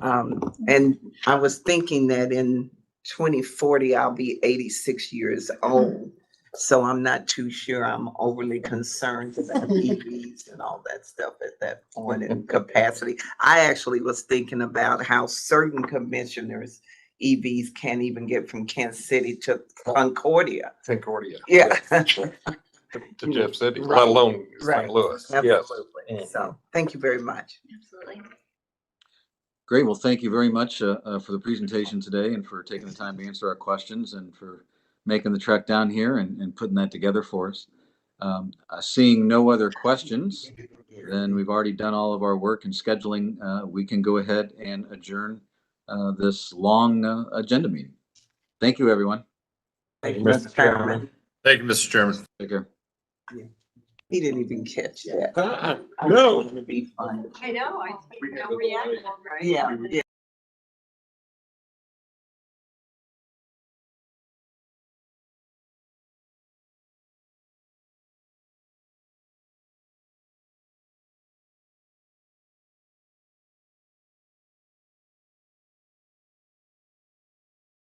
And I was thinking that in 2040, I'll be 86 years old. So I'm not too sure I'm overly concerned about EVs and all that stuff at that point in capacity. I actually was thinking about how certain commissioners EVs can't even get from Kansas City to Concordia. Concordia. Yeah. To Jeff City, Right. let alone Right. St. Louis. Yes. Absolutely. So thank you very much. Absolutely. Great. Well, thank you very much for the presentation today and for taking the time to answer our questions and for making the trek down here and putting that together for us. Seeing no other questions, then we've already done all of our work in scheduling. We can go ahead and adjourn this long agenda meeting. Thank you, everyone. Thank you, Mr. Chairman. Thank you, Mr. Chairman. Take care. He didn't even catch that. No. It's gonna be fun. I know, I. Yeah, yeah.